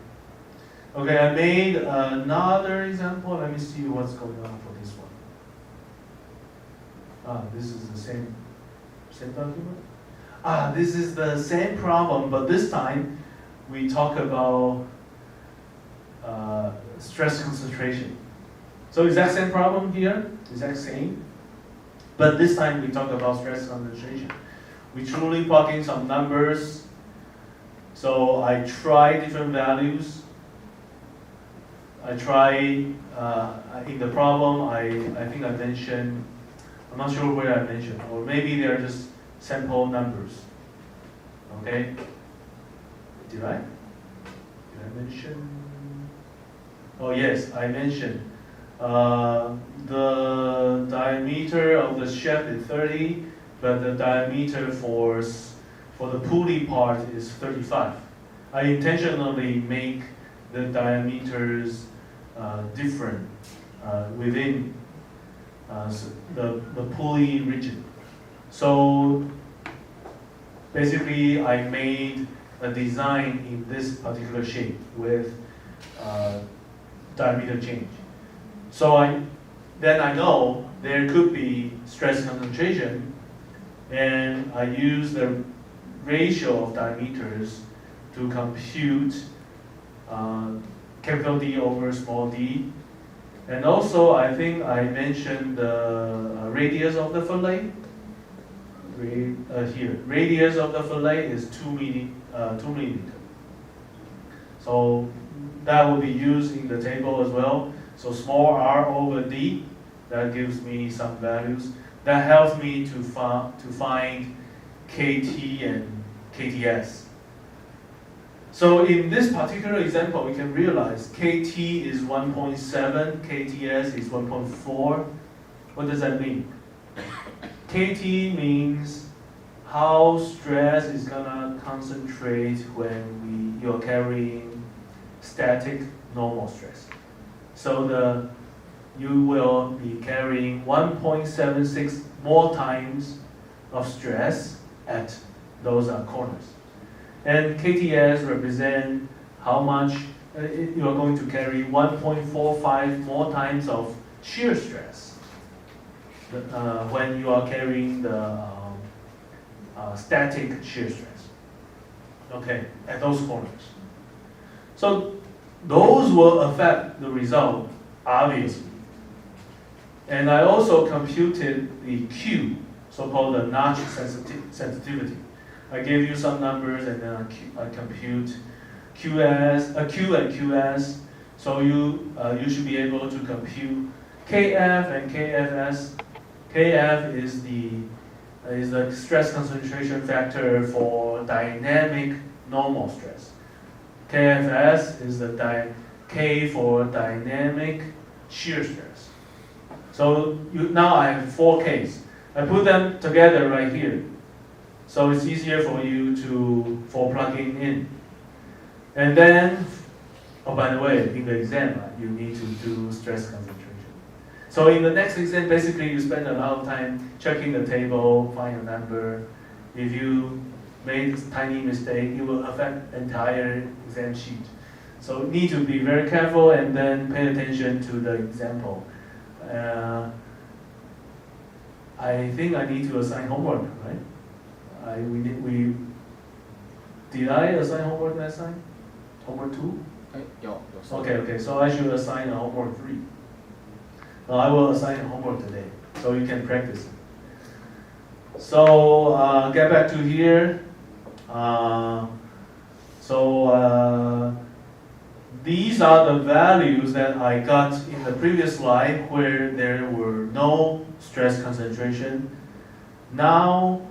Okay, I made another example. Let me see what's going on for this one. This is the same document. this is the same problem, but this time we talk about stress concentration. So exact same problem here, exact same, but this time we talk about stress concentration. We truly plug in some numbers. So I try different values. I try, in the problem, I think I mentioned, I'm not sure where I mentioned, or maybe they're just sample numbers. Okay? Did I mention? Oh yes, I mentioned the diameter of the shaft is 30, but the diameter for the pulley part is 35. I intentionally make the diameters different within the pulley region. So basically, I made a design in this particular shape with diameter change. So then I know there could be stress concentration, and I use the ratio of diameters to compute capital D over small d. And also, I think I mentioned the radius of the fillet. Here, radius of the fillet is 2 millimeter. So that will be used in the table as well. So small r over d, that gives me some values. That helps me to find KT and KTS. So in this particular example, we can realize KT is 1.7, KTS is 1.4. What does that mean? KT means how stress is gonna concentrate when you're carrying static normal stress. So you will be carrying 1.76 more times of stress at those corners. And KTS represent how much you are going to carry 1.45 more times of shear stress when you are carrying the static shear stress. Okay, at those corners. So those will affect the result, obviously. And I also computed the Q, so-called the notch sensitivity. I gave you some numbers, and then I compute Q and QS. So you should be able to compute KF and KFS. KF is the stress concentration factor for dynamic normal stress. KFS is the K for dynamic shear stress. So now I have 4 Ks. I put them together right here. So it's easier for you for plugging in. And then, oh, by the way, in the exam, you need to do stress concentration. So in the next exam, basically you spend a lot of time checking the table, find a number. If you made a tiny mistake, it will affect the entire exam sheet. So need to be very careful and then pay attention to the example. I think I need to assign homework, right? Did I assign homework last time? Homework 2? Okay, so I should assign a homework 3. No, I will assign homework today, so you can practice. So get back to here. These are the values that I got in the previous slide where there were no stress concentration. Now,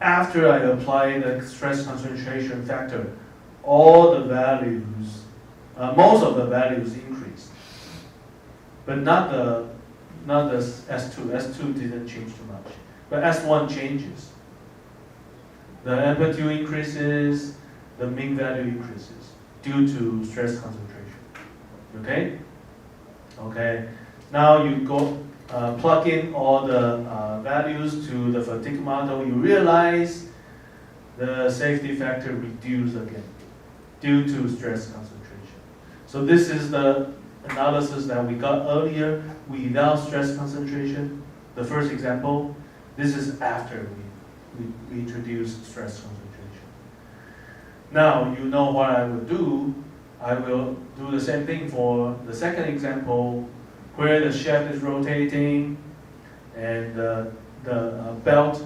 after I apply the stress concentration factor, all the values, most of the values increased, but not the S2. S2 didn't change too much, but S1 changes. The amplitude increases, the mean value increases due to stress concentration. Okay? Okay. Now you go plug in all the values to the fatigue model. You realize the safety factor reduced again due to stress concentration. So this is the analysis that we got earlier without stress concentration. The first example. This is after we introduce stress concentration. Now you know what I will do. I will do the same thing for the second example, where the shaft is rotating and the belt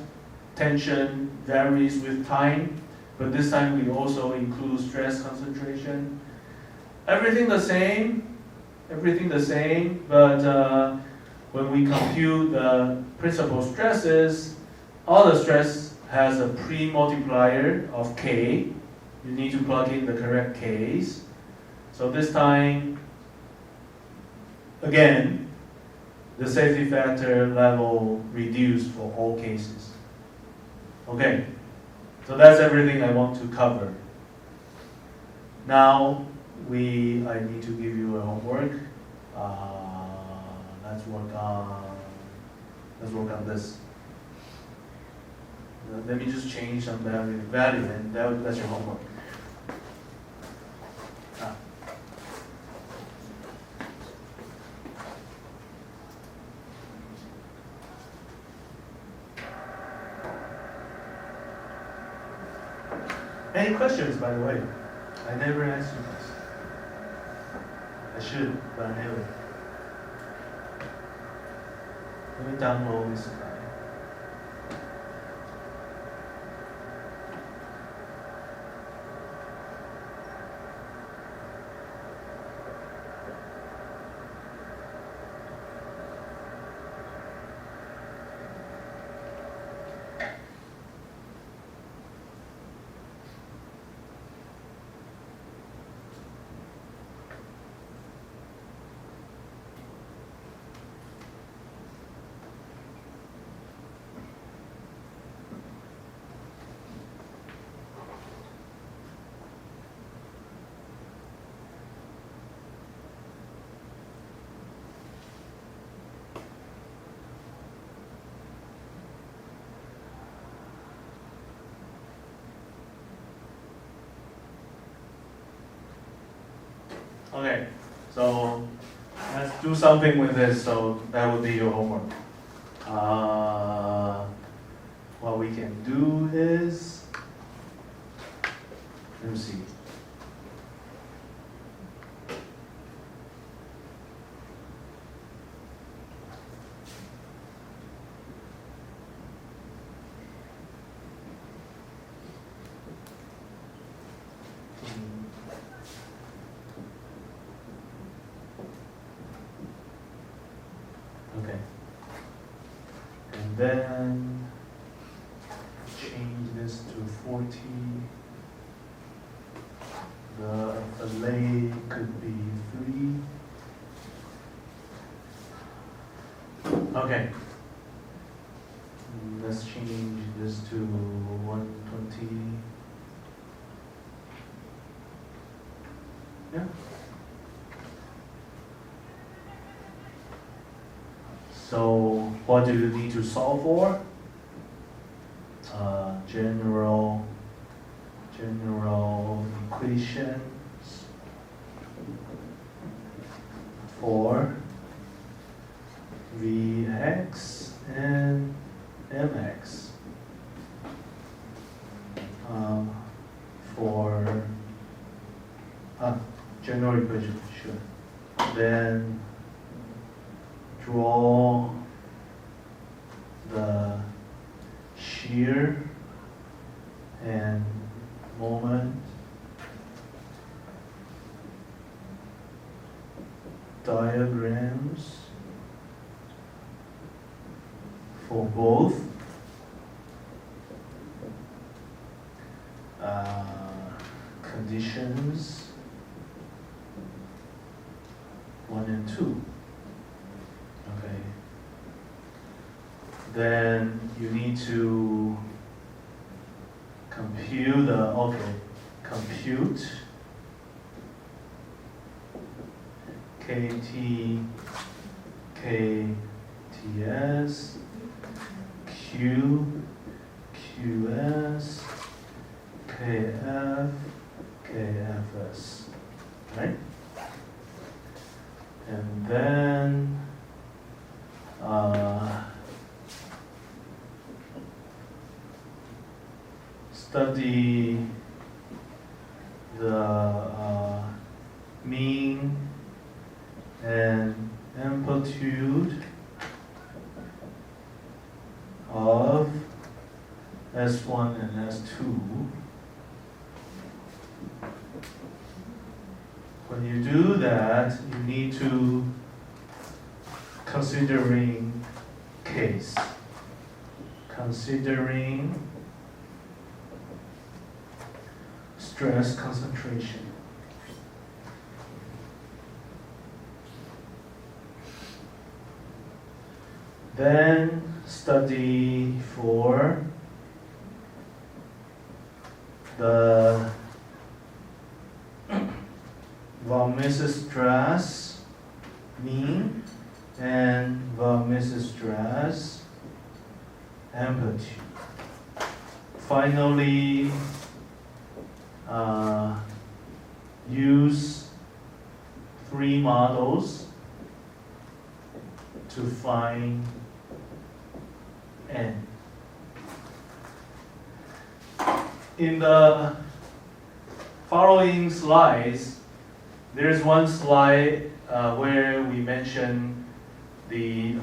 tension varies with time, but this time we also include stress concentration. Everything the same, but when we compute the principal stresses, all the stress has a pre-multiplier of k. You need to plug in the correct k's. So this time, again, the safety factor level reduced for all cases. Okay, so that's everything I want to cover. Now, I need to give you a homework. Let's work on this. Let me just change some value, and that's your homework. Any questions, by the way? I never asked you this. I should, but I never. Let me download this file. Okay, so let's do something with this. So that would be your homework. What we can do is, let me see. Okay. And then change this to 40. The fillet could be 3. Okay. Let's change this to 120. Yeah. So what do you need to solve for? General equations for Vx and Mx. For general equation, sure. Then draw the shear and moment diagrams for both conditions 1 and 2. Okay. Then you need to compute KT, KTS, QS, KF, KFS, right? And then study the mean and amplitude of S1 and S2. When you do that, you need to considering case. Considering stress concentration. Then study for the von Mises stress mean and von Mises stress amplitude. Finally, use 3 models to find n. In the following slides, there's one slide where we mention the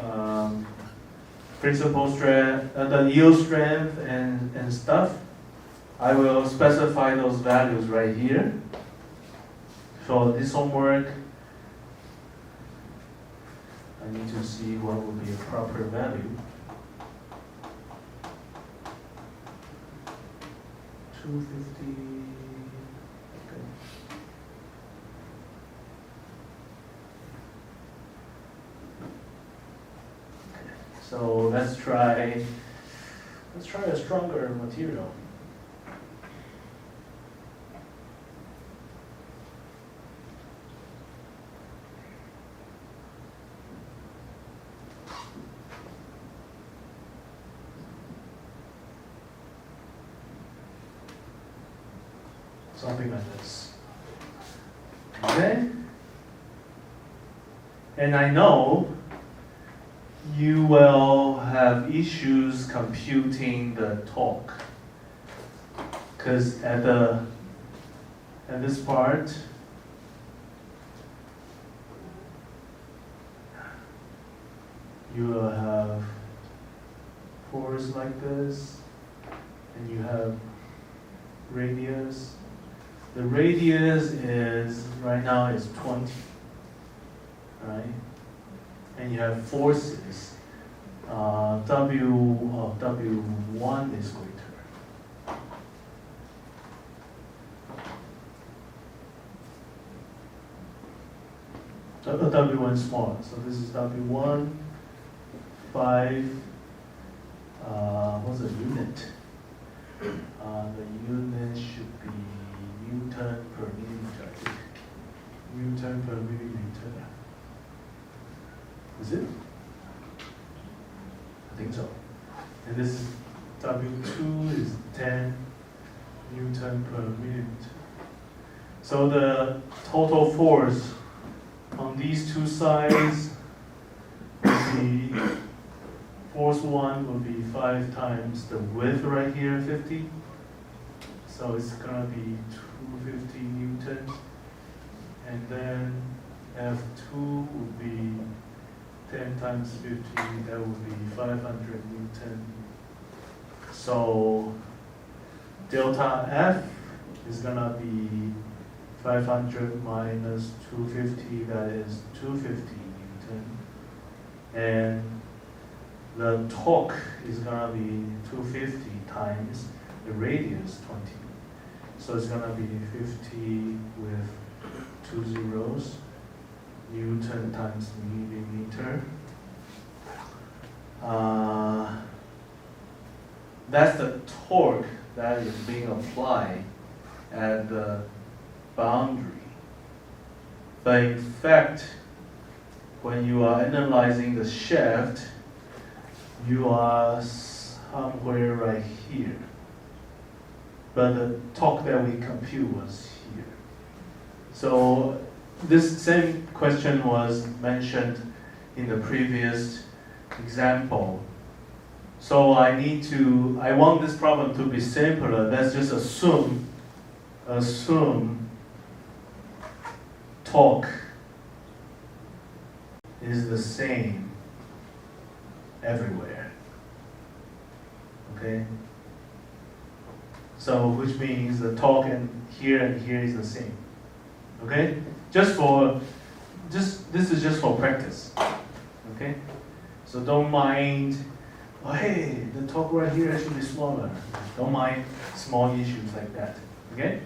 principal strength, the yield strength and stuff. I will specify those values right here. So this homework, I need to see what would be a proper value. 250. Okay. So let's try a stronger material. Something like this. Okay? And I know you will have issues computing the torque. Because at this part, you will have force like this, and you have radius. The radius is, right now is 20, right? And you have forces. W1 is greater. W1 smaller. So this is W1, 5, what's the unit? The unit should be Newton per millimeter, I think. Newton per millimeter. Is it? I think so. And this is W2 is 10 Newton per millimeter. So the total force on these two sides would be, force 1 will be 5 times the width right here, 50. So it's gonna be 250 Newton. And then F2 would be 10 times 50, that would be 500 Newton. So delta F is gonna be 500 minus 250, that is 250 Newton. And the torque is gonna be 250 times the radius 20. So it's gonna be 50 with 2 zeros, Newton times millimeter. That's the torque that is being applied at the boundary. But in fact, when you are analyzing the shaft, you are somewhere right here. But the torque that we compute was here. So this same question was mentioned in the previous example. So I want this problem to be simpler. Let's just assume torque is the same everywhere. Okay? So which means the torque and here is the same. Okay? This is just for practice. Okay? So don't mind, oh hey, the torque right here should be smaller. Don't mind small issues like that. Okay?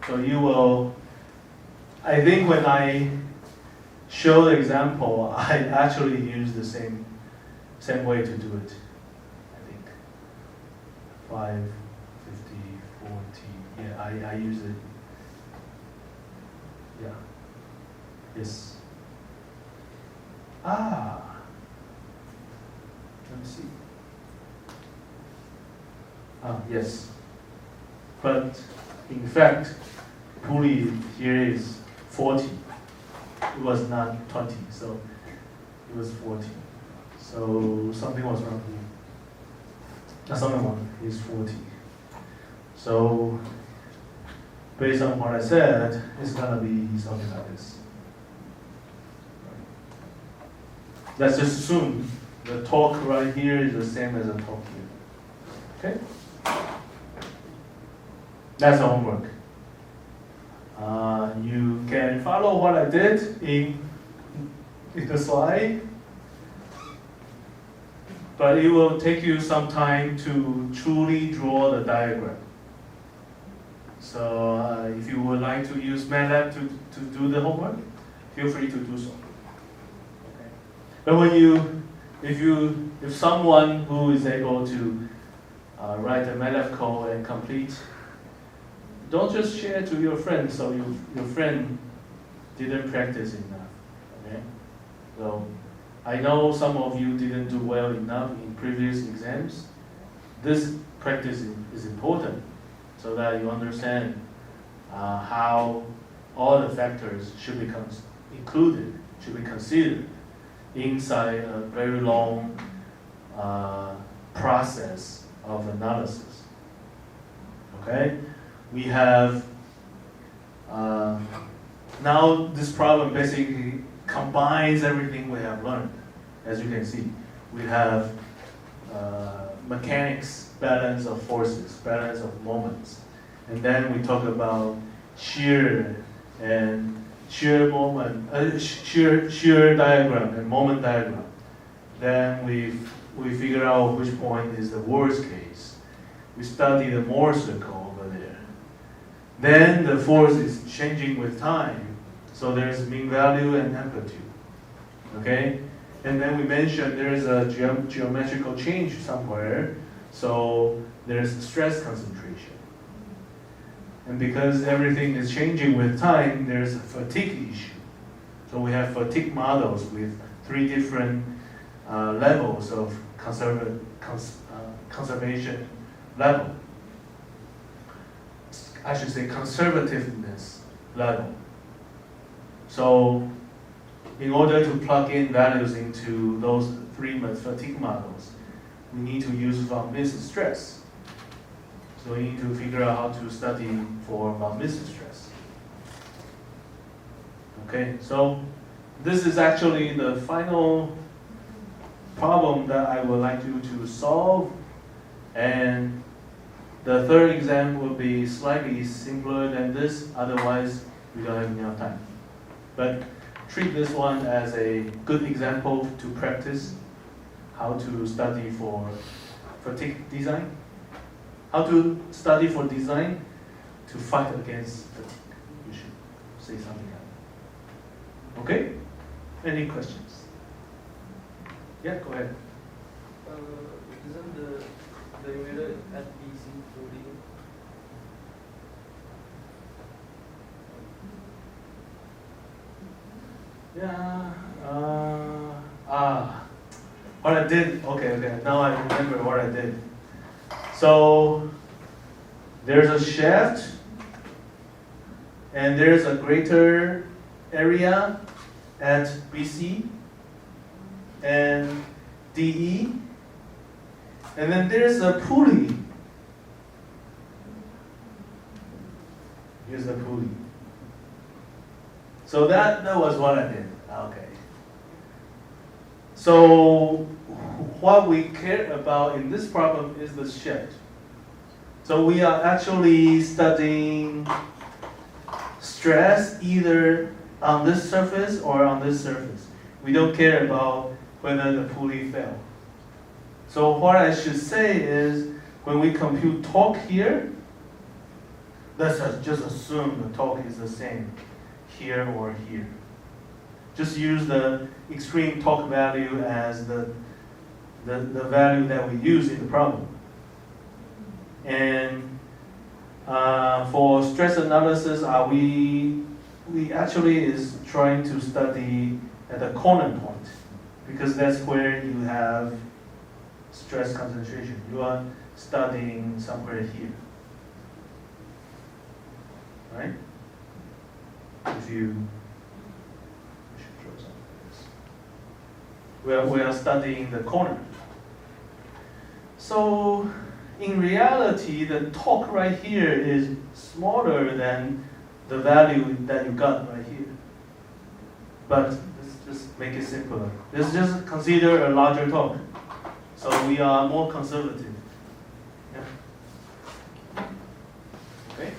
So you will, I think when I show the example, I actually use the same way to do it. I think 5, 50, 40. Yeah, I use it. Yeah. Yes. Let me see. Yes. But in fact, pulley here is 40. It was not 20, so it was 40. So something was wrong here. Something wrong is 40. So based on what I said, it's gonna be something like this. Let's just assume the torque right here is the same as the torque here. Okay? That's the homework. You can follow what I did in the slide, but it will take you some time to truly draw the diagram. So if you would like to use MATLAB to do the homework, feel free to do so. Okay. But if someone who is able to write a MATLAB code and complete, don't just share to your friends so your friend didn't practice enough. Okay? So I know some of you didn't do well enough in previous exams. This practice is important so that you understand how all the factors should be included, should be considered inside a very long process of analysis. Okay? We have, now this problem basically combines everything we have learned. As you can see, we have mechanics, balance of forces, balance of moments. And then we talk about shear and shear moment, shear diagram and moment diagram. Then we figure out which point is the worst case. We study the Mohr circle over there. Then the force is changing with time, so there's mean value and amplitude. Okay? And then we mentioned there is a geometrical change somewhere, so there's stress concentration. And because everything is changing with time, there's a fatigue issue. So we have fatigue models with 3 different levels of conservation level. I should say conservativeness level. So in order to plug in values into those 3 fatigue models, we need to use von Mises stress. So we need to figure out how to study for von Mises stress. Okay, so this is actually the final problem that I would like you to solve, and the third exam will be slightly simpler than this, otherwise we don't have enough time. But treat this one as a good example to practice how to study for fatigue design, how to study for design to fight against fatigue. You should say something like that. Okay? Any questions? Yeah, go ahead. Isn't the mirror at BC fully? Yeah. What I did. Okay. Now I remember what I did. So there's a shaft, and there's a greater area at BC, and DE, And then there's a pulley. Here's the pulley. So that was what I did. Okay. So what we care about in this problem is the shift. So we are actually studying stress either on this surface or on this surface. We don't care about whether the pulley fell. So what I should say is, when we compute torque here, let's just assume the torque is the same here or here. Just use the extreme torque value as the value that we use in the problem. And for stress analysis, we actually is trying to study at the corner point, because that's where you have stress concentration. You are studying somewhere here, right? If you, I should draw something like this. We are studying the corner. So in reality, the torque right here is smaller than the value that you got right here. But let's just make it simpler. Let's just consider a larger torque. So we are more conservative. Yeah. Okay.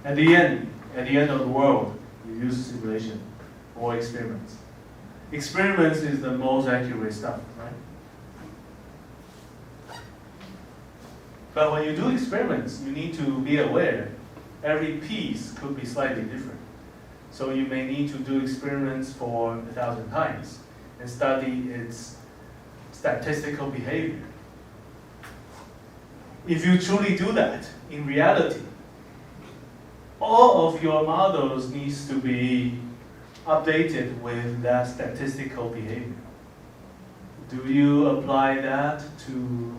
At the end of the world, you use simulation or experiments. Experiments is the most accurate stuff, right? But when you do experiments, you need to be aware every piece could be slightly different. So you may need to do experiments for 1,000 times and study its statistical behavior. If you truly do that, in reality, all of your models needs to be updated with that statistical behavior. Do you apply that to,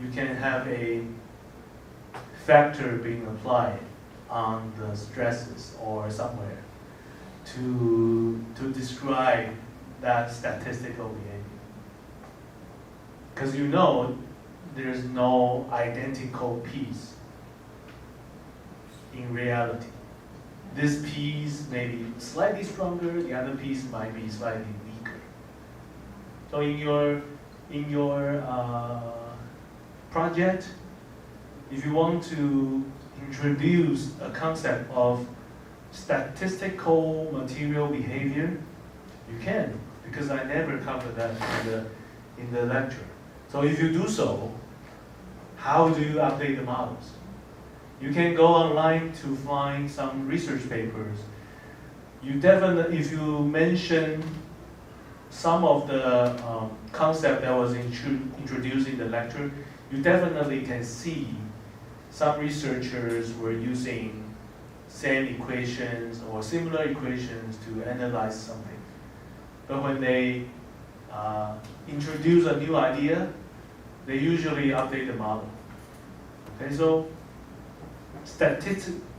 you can have a factor being applied on the stresses or somewhere to describe that statistical behavior. Because you know there's no identical piece in reality. This piece may be slightly stronger, the other piece might be slightly weaker. So in your project, if you want to introduce a concept of statistical material behavior, you can, because I never covered that in the lecture. So if you do so, how do you update the models? You can go online to find some research papers. You definitely, if you mention some of the concept that was introduced in the lecture, you definitely can see some researchers were using same equations or similar equations to analyze something. But when they introduce a new idea, they usually update the model. Okay, so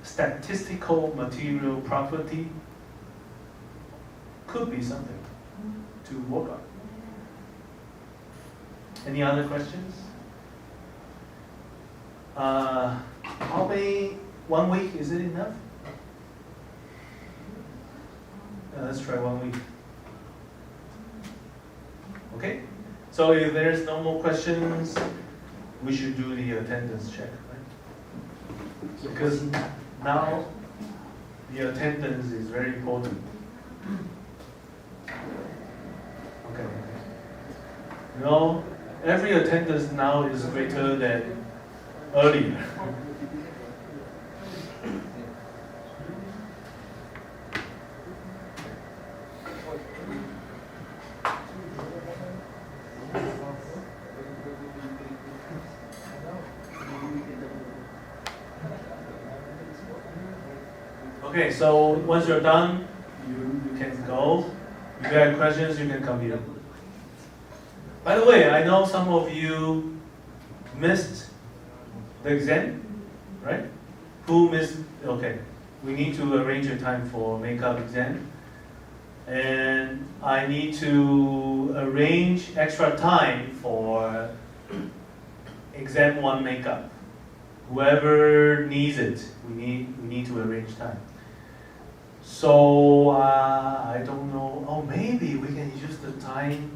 statistical material property could be something to work on. Any other questions? How many, 1 week, is it enough? Let's try 1 week. Okay, so if there's no more questions, we should do the attendance check, right? Because now the attendance is very important. Okay. You know, every attendance now is greater than earlier. Okay, so once you're done, you can go. If you have questions, you can come here. By the way, I know some of you missed the exam, right? Who missed? Okay, we need to arrange a time for makeup exam. And I need to arrange extra time for exam 1 makeup. Whoever needs it, we need to arrange time. So I don't know. Oh, maybe we can use the time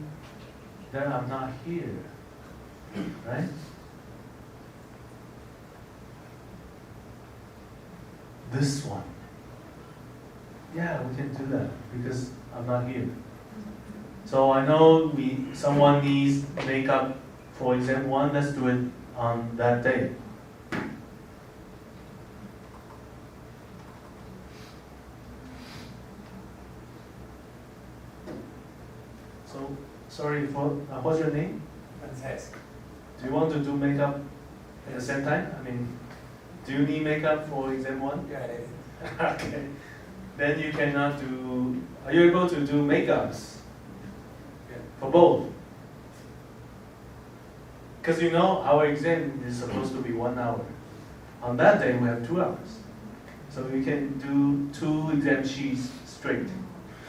that I'm not here, right? This one. Yeah, we can do that because I'm not here. So I know someone needs makeup for exam 1. Let's do it on that day. So sorry for what's your name? Francesc. Do you want to do makeup at the same time? I mean, do you need makeup for exam 1? Yeah. Okay. Then you cannot do. Are you able to do makeups for both? Because you know our exam is supposed to be 1 hour. On that day we have 2 hours, so we can do 2 exam sheets straight.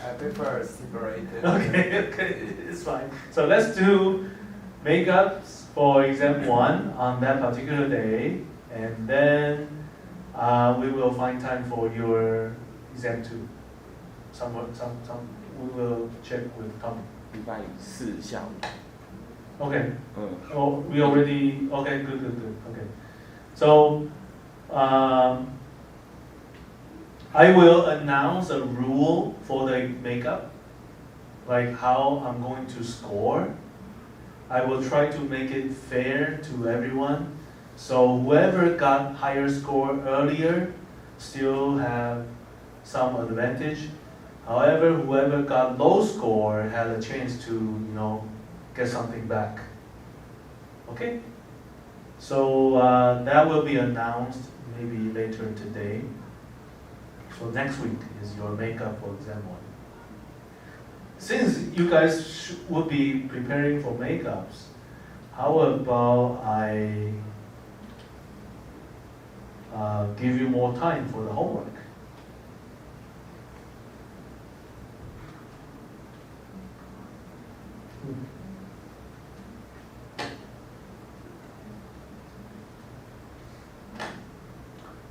I prefer separated. Okay, it's fine. So let's do makeups for exam 1 on that particular day, and then we will find time for your exam 2. We will check with Tommy. 礼拜4下午。 Okay. 嗯。 Oh, we already. Okay, good. Okay. So, I will announce a rule for the makeup, like how I'm going to score. I will try to make it fair to everyone. So whoever got higher score earlier still have some advantage. However, whoever got low score had a chance to, get something back. Okay? So that will be announced maybe later today. So next week is your makeup for exam 1. Since you guys would be preparing for makeups, how about I give you more time for the homework?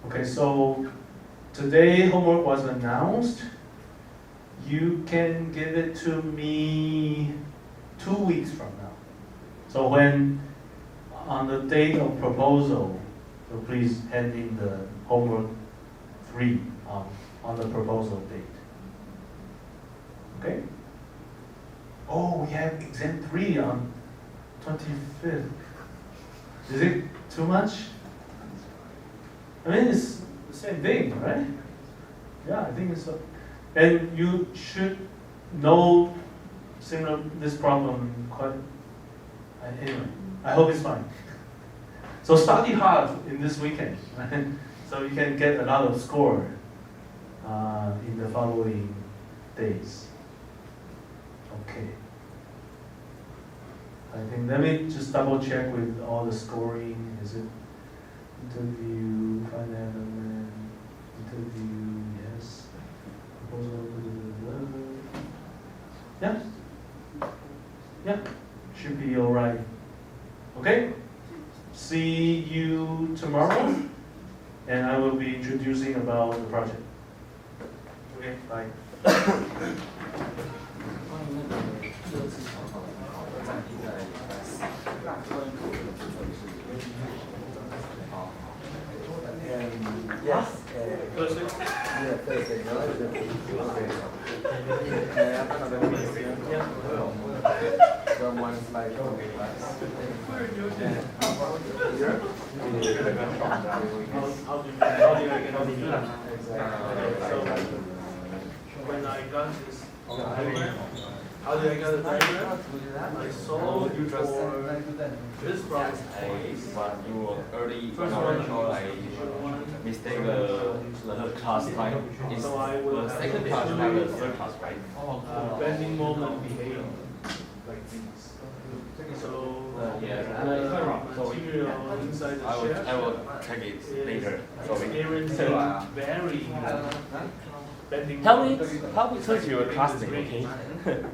Okay, so today homework was announced. You can give it to me 2 weeks from now. So when on the date of proposal, so please hand in the homework 3 on the proposal date. Okay? Oh, we have exam 3 on 25th. Is it too much? I mean, it's the same thing, right? Yeah, I think it's. And you should know this problem quite. Anyway, I hope it's fine. So study hard in this weekend, right? So you can get a lot of score in the following days. Okay. I think let me just double check with all the scoring. Is it interview, final element, interview, yes. Proposal, yeah. Yeah, should be all right. Okay? See you tomorrow, and I will be introducing about the project. Okay, bye. 关于那个第二次小考的暂定在礼拜4。关于口语的部分是。好。Yes. Thursday? Yeah, Thursday. No, okay. I have another question. Someone's like, class. Here? How do I get on the So when I got this diagram, how did I get the diagram? I saw for this problem. But you were early. First one, mistake the class time. It's So I will the have second to class, do not the third class, right? bending moment behavior, like these. So Yeah. material inside I the will shell I will check it later. is experiencing very bending. Help me lines. to your classmate, okay?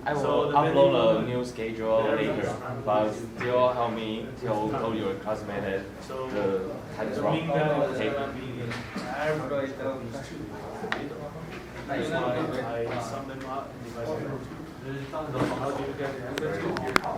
I So will the bending upload a line- new schedule later, but still help me tell your classmate that So the time is the wrong. mean value is Okay. gonna be the average of these two. That's why I sum them up, divide by 2. How do you get the average?